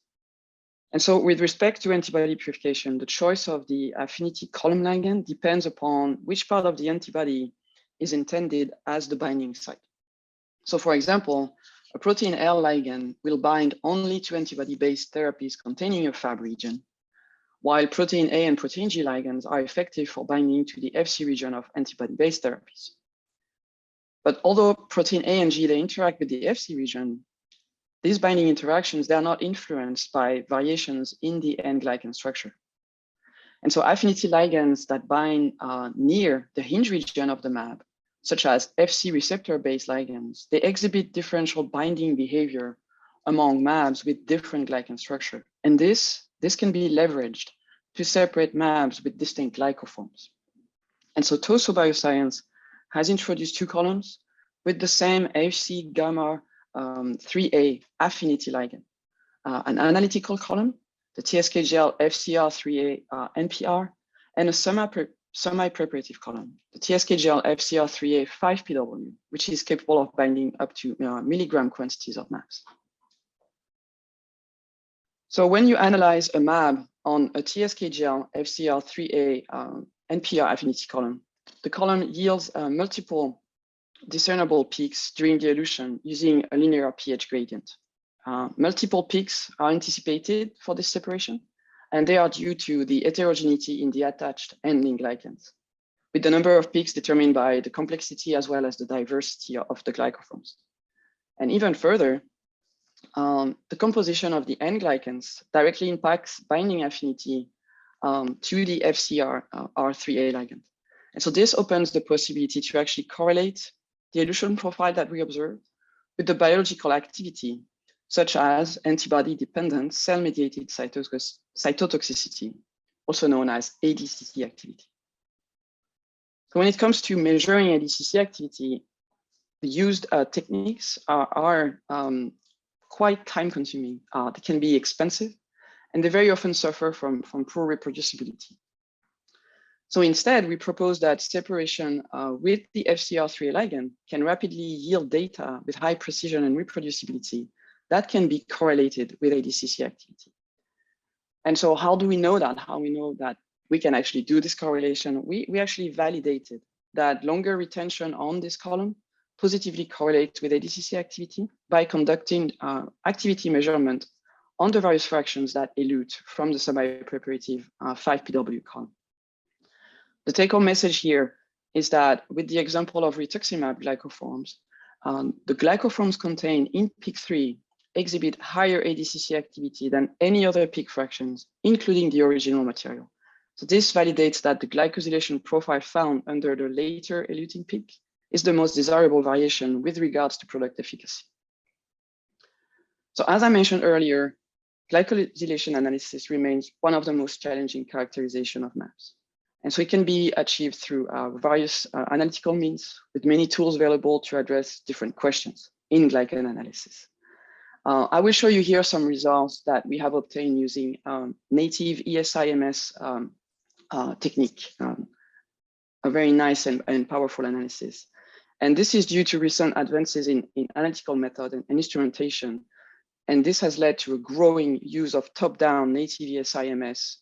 And so with respect to antibody purification, the choice of the affinity column ligand depends upon which part of the antibody is intended as the binding site. So for example, a protein L ligand will bind only to antibody-based therapies containing a Fab region, while protein A and protein G ligands are effective for binding to the Fc region of antibody-based therapies. But although protein A and G, they interact with the Fc region, these binding interactions, they are not influenced by variations in the N-glycan structure. And so affinity ligands that bind near the hinge region of the mAb, such as Fc receptor-based ligands, they exhibit differential binding behavior among mAbs with different glycan structure. And this can be leveraged to separate mAbs with distinct glycoforms. And so Toso Bioscience has introduced two columns with the same Fc gamma 3A affinity ligand, an analytical column, the TSKGL FCR3A NPR, and a semi-preparative column, the TSKGL FCR3A 5PW, which is capable of binding up to milligram quantities of mAbs. So when you analyze a mAb on a TSKGL FCR3A NPR affinity column, the column yields multiple discernible peaks during dilution using a linear pH gradient. Multiple peaks are anticipated for this separation, and they are due to the heterogeneity in the attached ending glycans, with the number of peaks determined by the complexity as well as the diversity of the glycoforms. And even further, the composition of the N-glycans directly impacts binding affinity to the FCR R3A ligand. And so this opens the possibility to actually correlate the dilution profile that we observe with the biological activity, such as antibody-dependent cell-mediated cytotoxicity, also known as ADCC activity. So when it comes to measuring ADCC activity, the used techniques are quite time-consuming. They can be expensive, and they very often suffer from poor reproducibility. So instead, we propose that separation with the FCR3 ligand can rapidly yield data with high precision and reproducibility that can be correlated with ADCC activity. And so how do we know that? How we know that we can actually do this correlation? We actually validated that longer retention on this column positively correlates with ADCC activity by conducting activity measurement on the various fractions that elute from the semi-preparative 5PW column. The take-home message here is that with the example of rituximab glycoforms, the glycoforms contained in peak 3 exhibit higher ADCC activity than any other peak fractions, including the original material. So this validates that the glycosylation profile found under the later eluting peak is the most desirable variation with regards to product efficacy. So as I mentioned earlier, glycosylation analysis remains one of the most challenging characterization of mAbs. And so it can be achieved through various analytical means with many tools available to address different questions in glycan analysis. I will show you here some results that we have obtained using native ESIMS technique, a very nice and powerful analysis. And this is due to recent advances in analytical method and instrumentation. And this has led to a growing use of top-down native ESIMS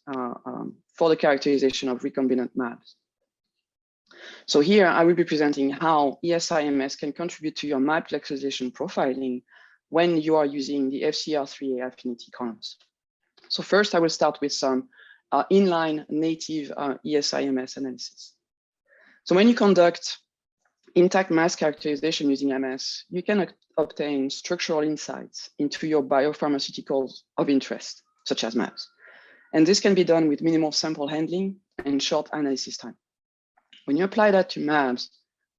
for the characterization of recombinant mAbs. So here I will be presenting how ESIMS can contribute to your mAb glycosylation profiling when you are using the FCR3A affinity columns. So first I will start with some inline native ESIMS analysis. So when you conduct intact mass characterization using MS, you can obtain structural insights into your biopharmaceuticals of interest, such as mAbs. And this can be done with minimal sample handling and short analysis time. When you apply that to mAbs,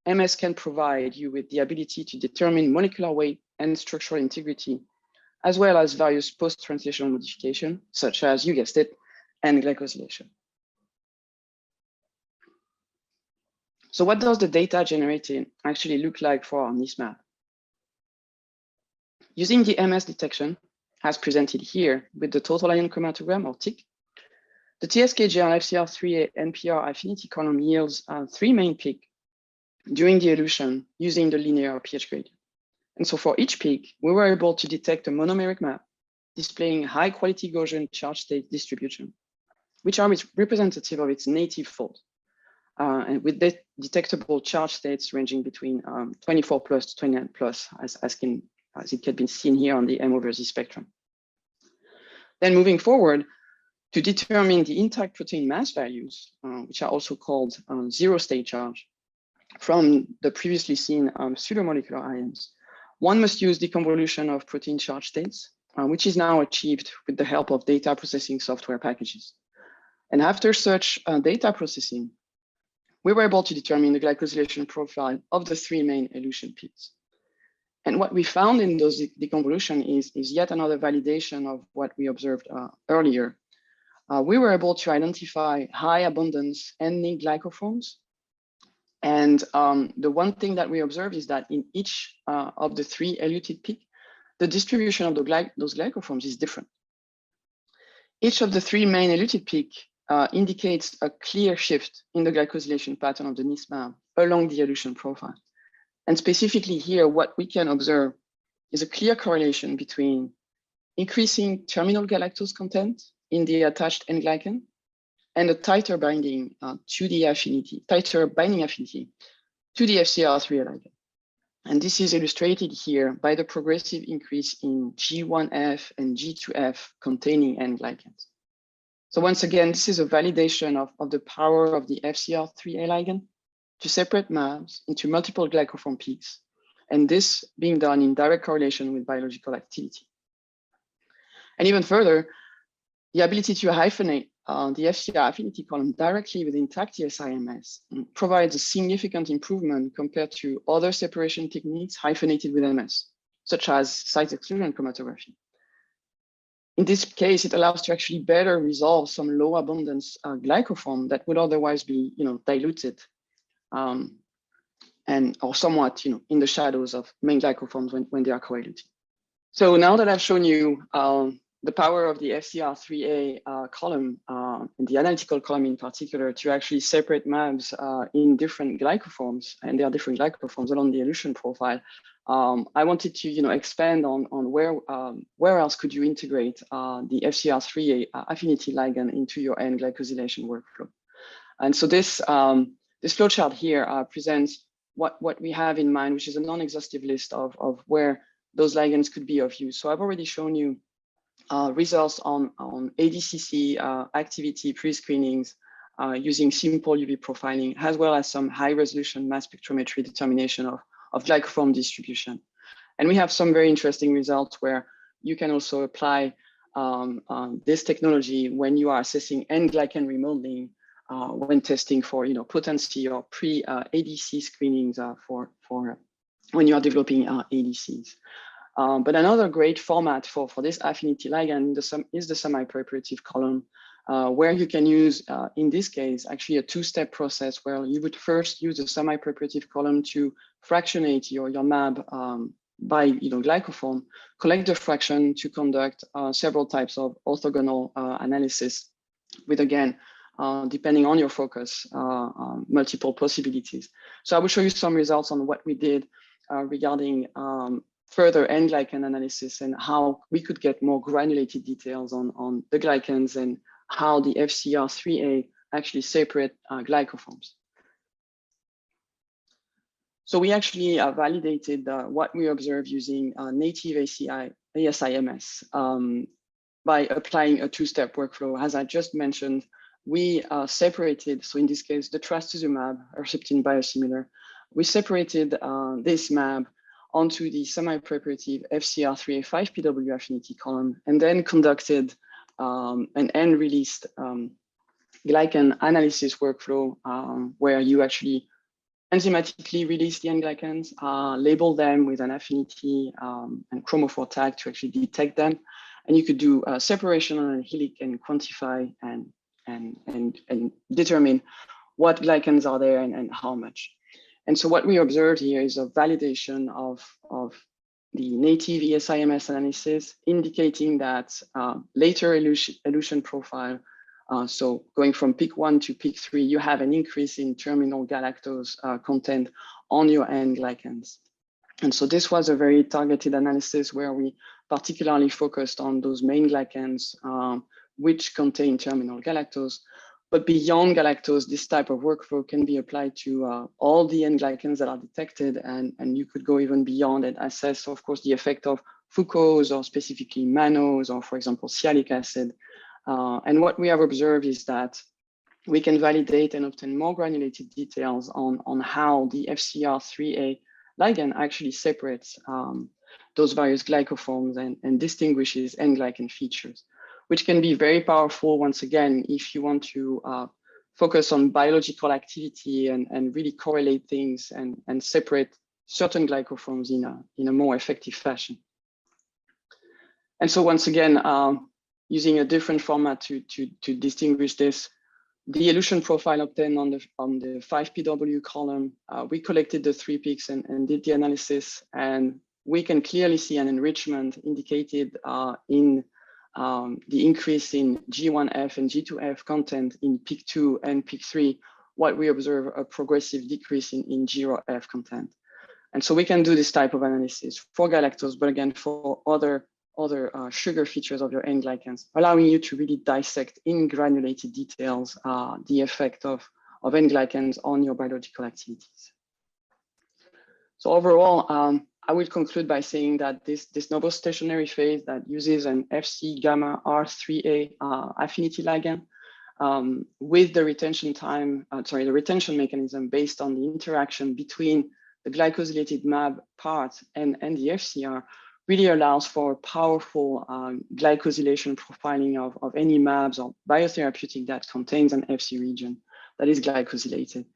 MS can provide you with the ability to determine molecular weight and structural integrity, as well as various post-translational modification, such as, you guessed it, N-glycosylation. So what does the data generated actually look like for our NIS mAb? Using the MS detection, as presented here with the total ion chromatogram or TIC, the TSKGL FCR3A NPR affinity column yields 3 main peaks during the elution using the linear pH gradient. And so for each peak, we were able to detect a monomeric map displaying high quality Gaussian charge state distribution, which are representative of its native fold, and with detectable charge states ranging between 24 plus to 29 plus, as it can be seen here on the M/Z spectrum. Then moving forward, to determine the intact protein mass values, which are also called zero state charge, from the previously seen pseudomolecular ions, one must use the convolution of protein charge states, which is now achieved with the help of data processing software packages. And after such data processing, we were able to determine the glycosylation profile of the three main elution peaks. And what we found in those deconvolution is yet another validation of what we observed earlier. We were able to identify high abundance ending glycoforms. And the one thing that we observed is that in each of the three eluted peaks, the distribution of those glycoforms is different. Each of the three main eluted peaks indicates a clear shift in the glycosylation pattern of the NISMAB along the elution profile. And specifically here, what we can observe is a clear correlation between increasing terminal galactose content in the attached N-glycan and a tighter binding to the affinity, tighter binding affinity to the FcR3 ligand. And this is illustrated here by the progressive increase in G1F and G2F containing N-glycans. So once again, this is a validation of the power of the FcR3A ligand to separate MABs into multiple glycoform peaks, and this being done in direct correlation with biological activity. And even further, the ability to hyphenate the FcR affinity column directly with intact ESIMS provides a significant improvement compared to other separation techniques hyphenated with MS, such as site exclusion chromatography. In this case, it allows to actually better resolve some low abundance glycoform that would otherwise be, diluted or somewhat, in the shadows of main glycoforms when they are coagulated. So now that I've shown you the power of the FcR3A column and the analytical column in particular to actually separate MABs in different glycoforms, and there are different glycoforms along the elution profile, I wanted to expand on where else could you integrate the FcR3A affinity ligand into your N-glycosylation workflow. And so this flowchart here presents what we have in mind, which is a non-exhaustive list of where those ligands could be of use. So I've already shown you results on ADCC activity pre-screenings using simple UV profiling, as well as some high-resolution mass spectrometry determination of glycoform distribution. And we have some very interesting results where you can also apply this technology when you are assessing N-glycan remodeling when testing for potency or pre-ADC screenings for when you are developing ADCs. But another great format for this affinity ligand is the semi-preparative column, where you can use, in this case, actually a two-step process where you would first use a semi-preparative column to fractionate your MAB by glycoform, collect the fraction to conduct several types of orthogonal analysis with, again, depending on your focus, multiple possibilities. So I will show you some results on what we did regarding further N-glycan analysis and how we could get more granulated details on the glycans and how the FcR3A actually separate glycoforms. So we actually validated what we observed using native ASIMS by applying a two-step workflow. As I just mentioned, we separated, so in this case, the trastuzumab, Herceptin biosimilar, we separated this MAB onto the semi-preparative FcR3A 5PW affinity column, and then conducted an N-released glycan analysis workflow where you actually enzymatically release the N-glycans, label them with an affinity and chromophore tag to actually detect them. And you could do separation on a helic and quantify and determine what glycans are there and how much. And so what we observed here is a validation of the native ESIMS analysis, indicating that later elution profile, so going from peak 1 to peak 3, you have an increase in terminal galactose content on your end glycans. And so this was a very targeted analysis where we particularly focused on those main glycans which contain terminal galactose. But beyond galactose, this type of workflow can be applied to all the end glycans that are detected, and you could go even beyond and assess, of course, the effect of fucose or specifically mannose or, for example, sialic acid. And what we have observed is that we can validate and obtain more granulated details on how the FcR3a ligand actually separates those various glycoforms and distinguishes end glycan features, which can be very powerful, once again, if you want to focus on biological activity and really correlate things and separate certain glycoforms in a more effective fashion. And so once again, using a different format to distinguish this, the elution profile obtained on the 5PW column, we collected the 3 peaks and did the analysis, and we can clearly see an enrichment indicated in the increase in G1F and G2F content in peak 2 and peak 3, while we observe a progressive decrease in G0F content. And so we can do this type of analysis for galactose, but again, for other sugar features of your end glycans, allowing you to really dissect in granulated details the effect of end glycans on your biological activities. So overall, I will conclude by saying that this novel stationary phase that uses an Fc gamma R3a affinity ligand with the retention the retention mechanism based on the interaction between the glycosylated MAB part and the FCR really allows for powerful glycosylation profiling of any MABs or biotherapeutic that contains an Fc region that is glycosylated.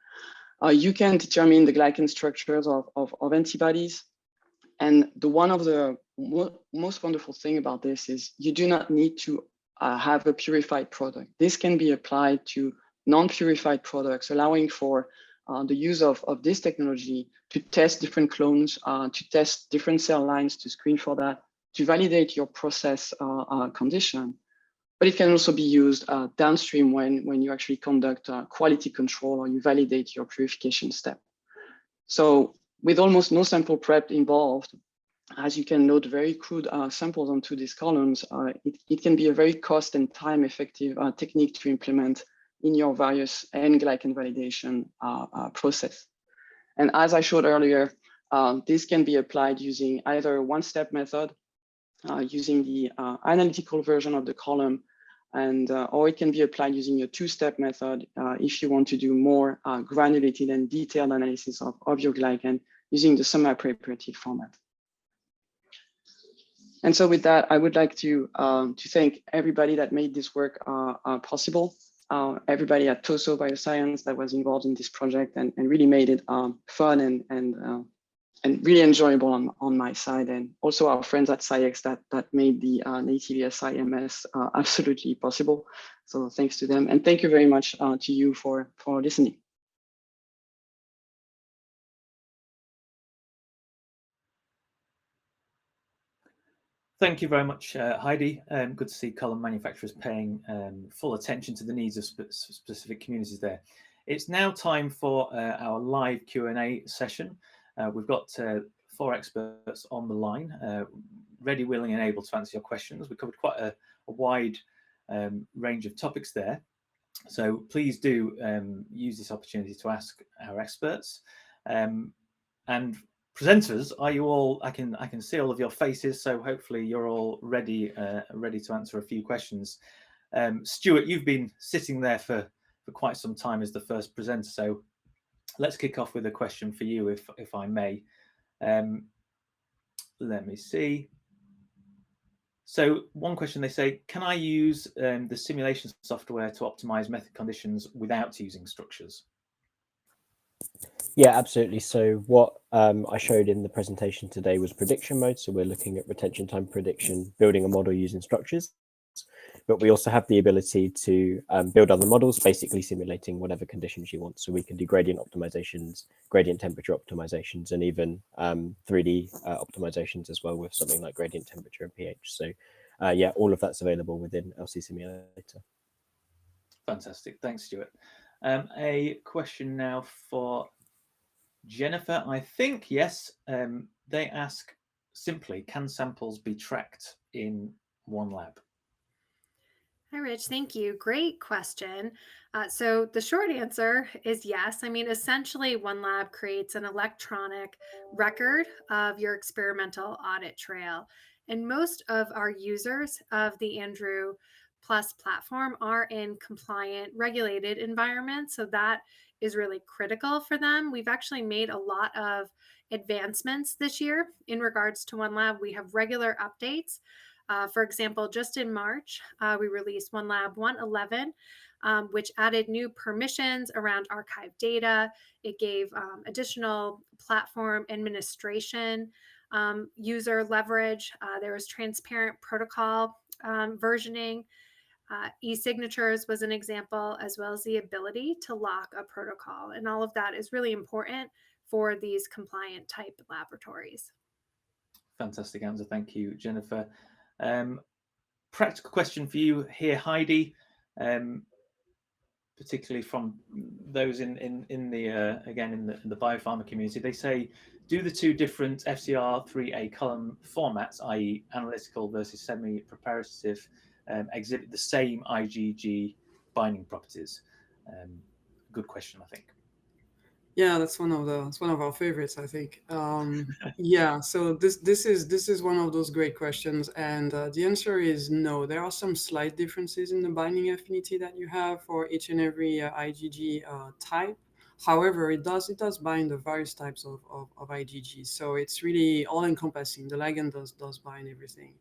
You can determine the glycan structures of antibodies. And one of the most wonderful thing about this is you do not need to have a purified product. This can be applied to non-purified products, allowing for the use of this technology to test different clones, to test different cell lines, to screen for that, to validate your process condition. But it can also be used downstream when you actually conduct quality control or you validate your purification step. So with almost no sample prep involved, as you can load very crude samples onto these columns, it can be a very cost and time effective technique to implement in your various end glycan validation process. And as I showed earlier, this can be applied using either a one-step method, using the analytical version of the column, or it can be applied using a two-step method if you want to do more granulated and detailed analysis of your glycan using the semi-preparative format. And so with that, I would like to thank everybody that made this work possible. Everybody at Toso Bioscience that was involved in this project and really made it fun and really enjoyable on my side, and also our friends at SciEx that made the native SIMS absolutely possible. So thanks to them, and thank you very much to you for listening. Thank you very much, Heidi. Good to see column manufacturers paying full attention to the needs of specific communities there. It's now time for our live Q&A session. We've got 4 experts on the line, ready, willing and able to answer your questions. We covered quite a wide range of topics there. So please do use this opportunity to ask our experts. And presenters, are you all? I can see all of your faces, so hopefully you're all ready to answer a few questions. Stuart, you've been sitting there for quite some time as the first presenter, so let's kick off with a question for you, if I may. Let me see. So one question, they say, can I use the simulation software to optimize method conditions without using structures? Yeah, absolutely. So what I showed in the presentation today was prediction mode. So we're looking at retention time prediction, building a model using structures. But we also have the ability to build other models, basically simulating whatever conditions you want. So we can do gradient optimizations, gradient temperature optimizations, and even 3D optimizations as well with something like gradient temperature and pH. So yeah, all of that's available within LC Simulator. Fantastic. Thanks, Stuart. A question now for Jennifer, I think, yes. They ask simply, can samples be tracked in OneLab? Hi, Rich. Thank you. Great question. So the short answer is yes. I mean, essentially, OneLab creates an electronic record of your experimental audit trail. And most of our users of the Andrew Plus platform are in compliant, regulated environments. So that is really critical for them. We've actually made a lot of advancements this year in regards to OneLab. We have regular updates. For example, just in March, we released OneLab 111, which added new permissions around archive data. It gave additional platform administration, user leverage. There was transparent protocol versioning. E-signatures was an example, as well as the ability to lock a protocol. And all of that is really important for these compliant type laboratories. Fantastic answer. Thank you, Jennifer. Practical question for you here, Heidi, particularly from those in the again in the biopharma community. They say, do the two different FCR3A column formats, i.e., analytical versus semi-preparative, exhibit the same IgG binding properties? Good question, I think. Yeah, that's one of our favorites, I think. Yeah, so this is one of those great questions, and the answer is no. There are some slight differences in the binding affinity that you have for each and every IgG type. However, it does bind the various types of IgG, so it's really all encompassing. The ligand does bind everything.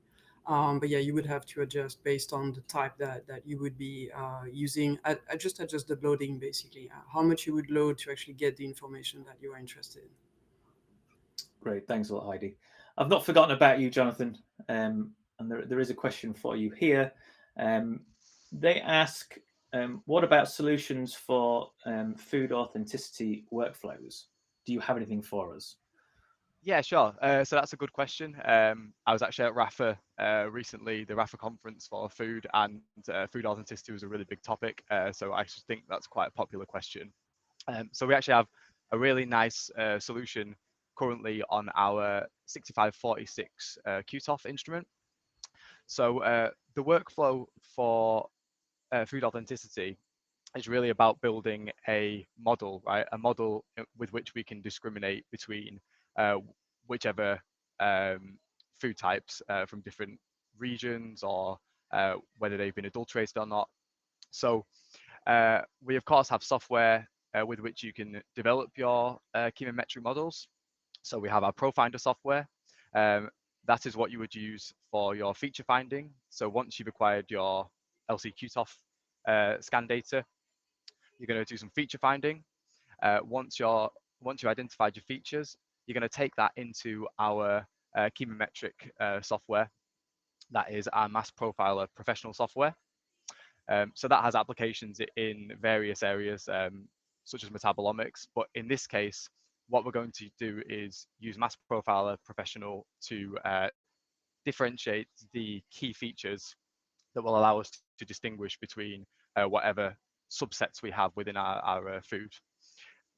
But yeah, you would have to adjust based on the type that you would be using. Just adjust the loading, basically, how much you would load to actually get the information that you are interested in. Great, thanks a lot, Heidi. I've not forgotten about you, Jonathan, and there is a question for you here. They ask, what about solutions for food authenticity workflows? Do you have anything for us? Yeah, sure. So that's a good question. I was actually at RAFA recently, the RAFA conference for food, and food authenticity was a really big topic. So I just think that's quite a popular question. So we actually have a really nice solution currently on our 6546 QTOF instrument. So the workflow for food authenticity is really about building a model, right? A model with which we can discriminate between whichever food types from different regions, or whether they've been adulterated or not. So we of course have software with which you can develop your chemometric models. So we have our ProFinder software. That is what you would use for your feature finding. So once you've acquired your LC-QTOF scan data, you're going to do some feature finding. Once you've identified your features, you're going to take that into our chemometric software. That is our Mass Profiler professional software. So that has applications in various areas, such as metabolomics. But in this case, what we're going to do is use Mass Profiler Professional to differentiate the key features that will allow us to distinguish between whatever subsets we have within our food.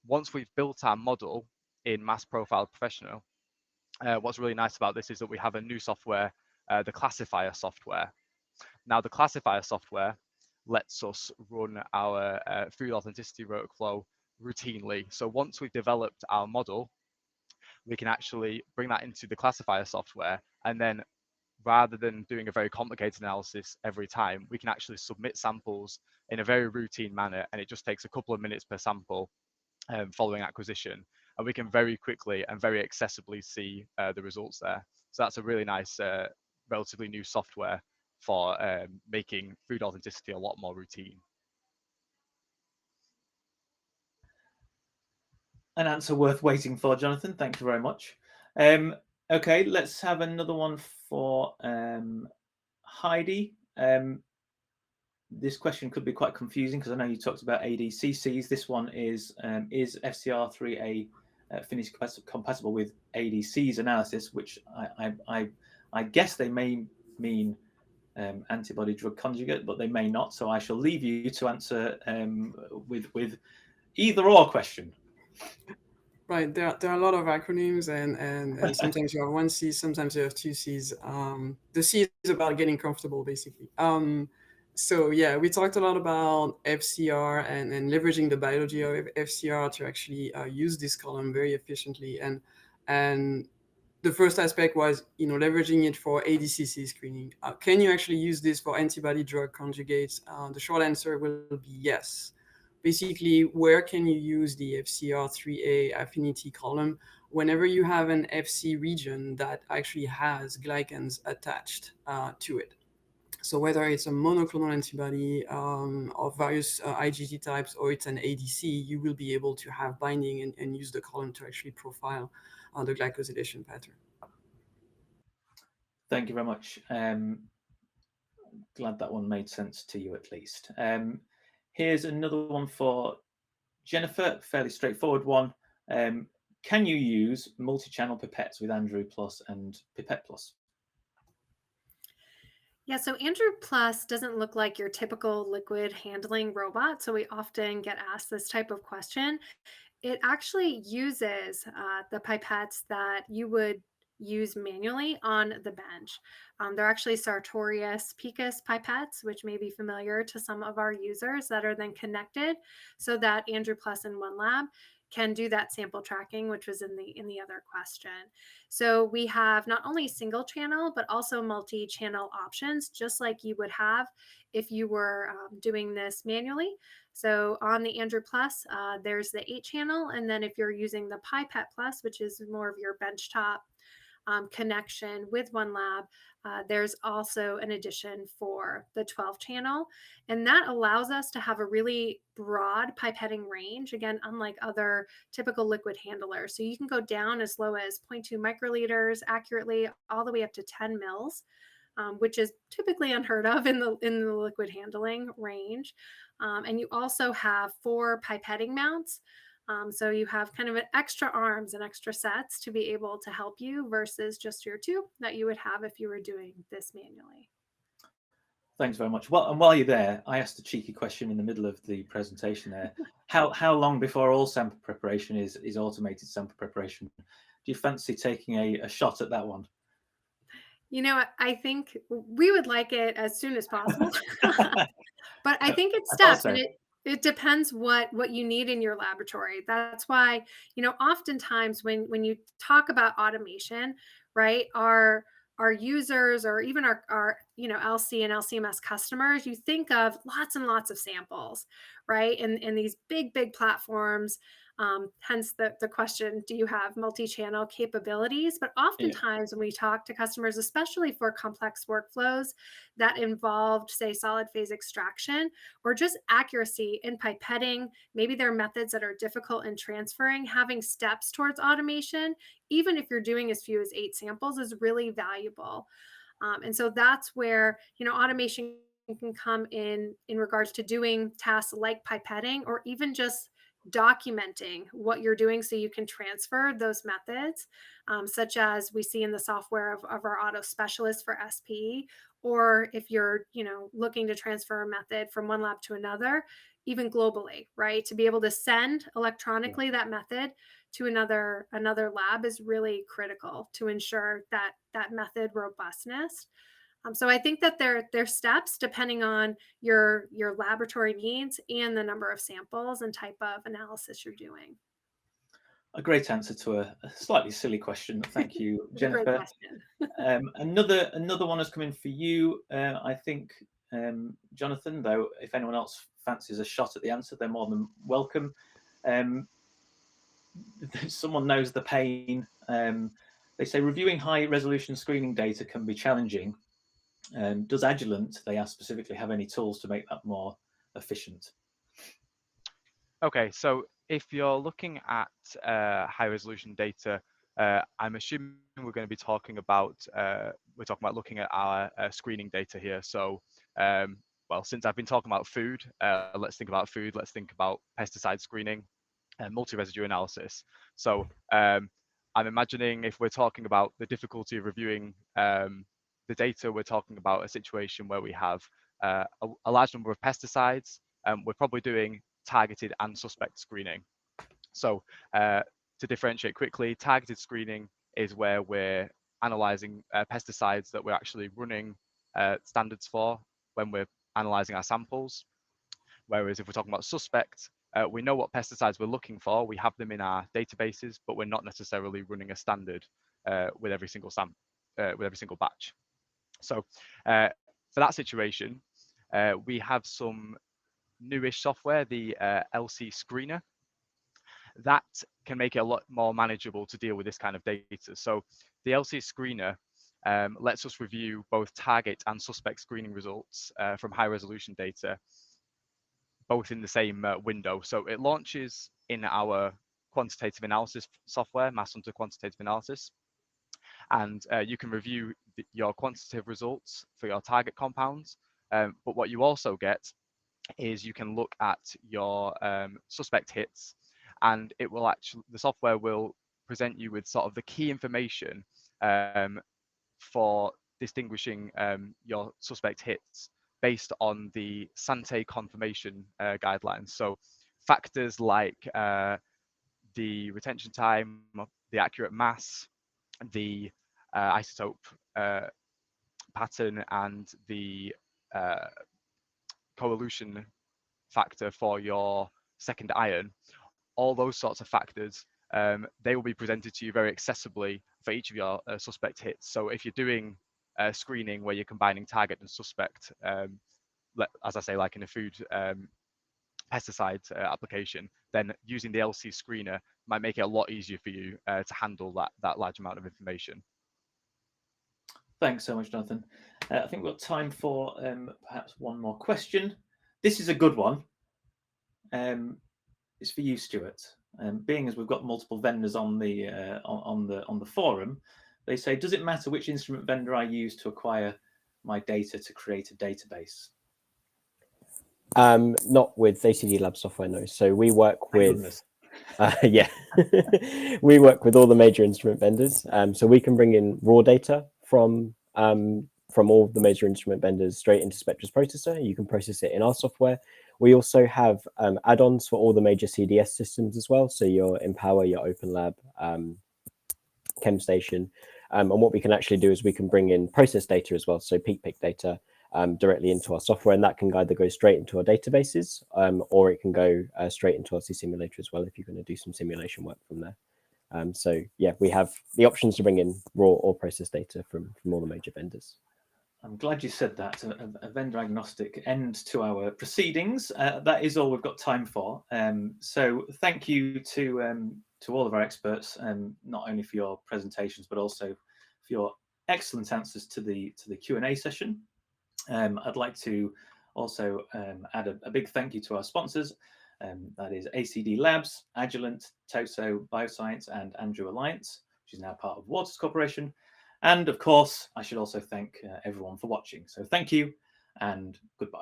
Once we've built our model in Mass Profile Professional, what's really nice about this is that we have a new software, the classifier software. Now, the classifier software lets us run our food authenticity workflow routinely. So once we've developed our model, we can actually bring that into the classifier software, and then rather than doing a very complicated analysis every time, we can actually submit samples in a very routine manner, and it just takes a couple of minutes per sample following acquisition, and we can very quickly and very accessibly see the results there. So that's a really nice, relatively new software for making food authenticity a lot more routine. An answer worth waiting for, Jonathan. Thank you very much. Okay, let's have another one for Heidi. This question could be quite confusing because I know you talked about ADCCs. This one is FCR3A Affinity compatible with ADCs analysis, which I guess they may mean antibody drug conjugate, but they may not. So I shall leave you to answer with either or question. Right. There are a lot of acronyms, and sometimes you have one C, sometimes you have two Cs. The C is about getting comfortable, basically. So yeah, we talked a lot about FCR and leveraging the biology of FCR to actually use this column very efficiently. And the first aspect was, leveraging it for ADCC screening. Can you actually use this for antibody drug conjugates? The short answer will be yes. Basically, where can you use the FCR3A affinity column? Whenever you have an FC region that actually has glycans attached to it. So whether it's a monoclonal antibody of various IgG types, or it's an ADC, you will be able to have binding and use the column to actually profile the glycosylation pattern. Thank you very much. Glad that one made sense to you at least. Here's another one for Jennifer, fairly straightforward one. Can you use multi-channel pipettes with Andrew Plus and Pipette Plus? Yeah, so Andrew Plus doesn't look like your typical liquid handling robot, so we often get asked this type of question. It actually uses the pipettes that you would use manually on the bench. They're actually Sartorius Picus pipettes, which may be familiar to some of our users, that are then connected so that Andrew Plus and OneLab can do that sample tracking, which was in the other question. So we have not only single channel, but also multi-channel options, just like you would have if you were doing this manually. So on the Andrew Plus, there's the 8-channel, and then if you're using the Pipette Plus, which is more of your benchtop connection with OneLab, there's also an addition for the 12-channel, and that allows us to have a really broad pipetting range, again, unlike other typical liquid handlers. So you can go down as low as 0.2 microliters accurately, all the way up to 10 mils. Which is typically unheard of in the liquid handling range. And you also have 4 pipetting mounts. So you have kind of an extra arms and extra sets to be able to help you versus just your 2 that you would have if you were doing this manually. Thanks very much. Well, and while you're there, I asked a cheeky question in the middle of the presentation there. How long before all sample preparation is automated sample preparation? Do you fancy taking a shot at that one? I think we would like it as soon as possible, but I think it's I thought steps, so. and it depends what you need in your laboratory. That's why, oftentimes when you talk about automation, right, our users, or even our LC and LCMS customers, you think of lots and lots of samples, right, and these big platforms. Hence the question, do you have multi-channel capabilities? But oftentimes when we talk to customers, especially for complex workflows that involved, say, solid phase extraction or just accuracy in pipetting, maybe there are methods that are difficult in transferring, having steps towards automation, even if you're doing as few as 8 samples, is really valuable. And so that's where, automation can come in regards to doing tasks like pipetting, or even just documenting what you're doing so you can transfer those methods, such as we see in the software of our auto specialist for SP, or if you're looking to transfer a method from one lab to another, even globally, right, to be able to send electronically that method to another lab is really critical to ensure that method robustness. So I think that they're steps depending on your laboratory needs and the number of samples and type of analysis you're doing. A great answer to a slightly silly question. Thank you, Jennifer. Great question. Another one has come in for you. I think, Jonathan, though, if anyone else fancies a shot at the answer, they're more than welcome. Someone knows the pain. They say reviewing high resolution screening data can be challenging. Does Agilent, they ask specifically, have any tools to make that more efficient? Okay, so if you're looking at high resolution data, I'm assuming we're going to be talking about looking at our screening data here. So, well, since I've been talking about food, let's think about food. Let's think about pesticide screening and multi-residue analysis. So, I'm imagining if we're talking about the difficulty of reviewing the data, we're talking about a situation where we have a large number of pesticides. We're probably doing targeted and suspect screening. So to differentiate quickly, targeted screening is where we're analyzing pesticides that we're actually running standards for when we're analyzing our samples. Whereas if we're talking about suspect, we know what pesticides we're looking for, we have them in our databases, but we're not necessarily running a standard with every single batch. So for that situation, we have some newish software, the LC Screener, that can make it a lot more manageable to deal with this kind of data. So the LC Screener lets us review both target and suspect screening results from high resolution data, both in the same window. So it launches in our quantitative analysis software, Mass Hunter Quantitative Analysis, and you can review your quantitative results for your target compounds. But what you also get is you can look at your suspect hits, and it will actually, the software will present you with sort of the key information for distinguishing your suspect hits based on the Sante confirmation guidelines. So factors like the retention time, the accurate mass, the isotope pattern, and the coelution factor for your second ion, all those sorts of factors, they will be presented to you very accessibly for each of your suspect hits. So if you're doing screening where you're combining target and suspect, as I say, like in a food pesticide application, then using the LC Screener might make it a lot easier for you to handle that large amount of information. Thanks so much, Jonathan. I think we've got time for perhaps one more question. This is a good one. It's for you, Stuart. Being as we've got multiple vendors on the forum, they say, does it matter which instrument vendor I use to acquire my data to create a database? Not with ACD Lab software, no. So we work with, we work with all the major instrument vendors. So we can bring in raw data from all the major instrument vendors straight into Spectra's processor. You can process it in our software. We also have add-ons for all the major CDS systems as well. So your Empower, your OpenLab, ChemStation. And what we can actually do is we can bring in process data as well. So peak data directly into our software, and that can either go straight into our databases or it can go straight into our C simulator as well if you're going to do some simulation work from there. So yeah, we have the options to bring in raw or process data from all the major vendors. I'm glad you said that, a vendor agnostic end to our proceedings. That is all we've got time for. So thank you to all of our experts, not only for your presentations, but also for your excellent answers to the Q&A session. I'd like to also add a big thank you to our sponsors. That is ACD Labs, Agilent, Toso Bioscience, and Andrew Alliance, which is now part of Waters Corporation. And of course, I should also thank everyone for watching. So thank you and goodbye.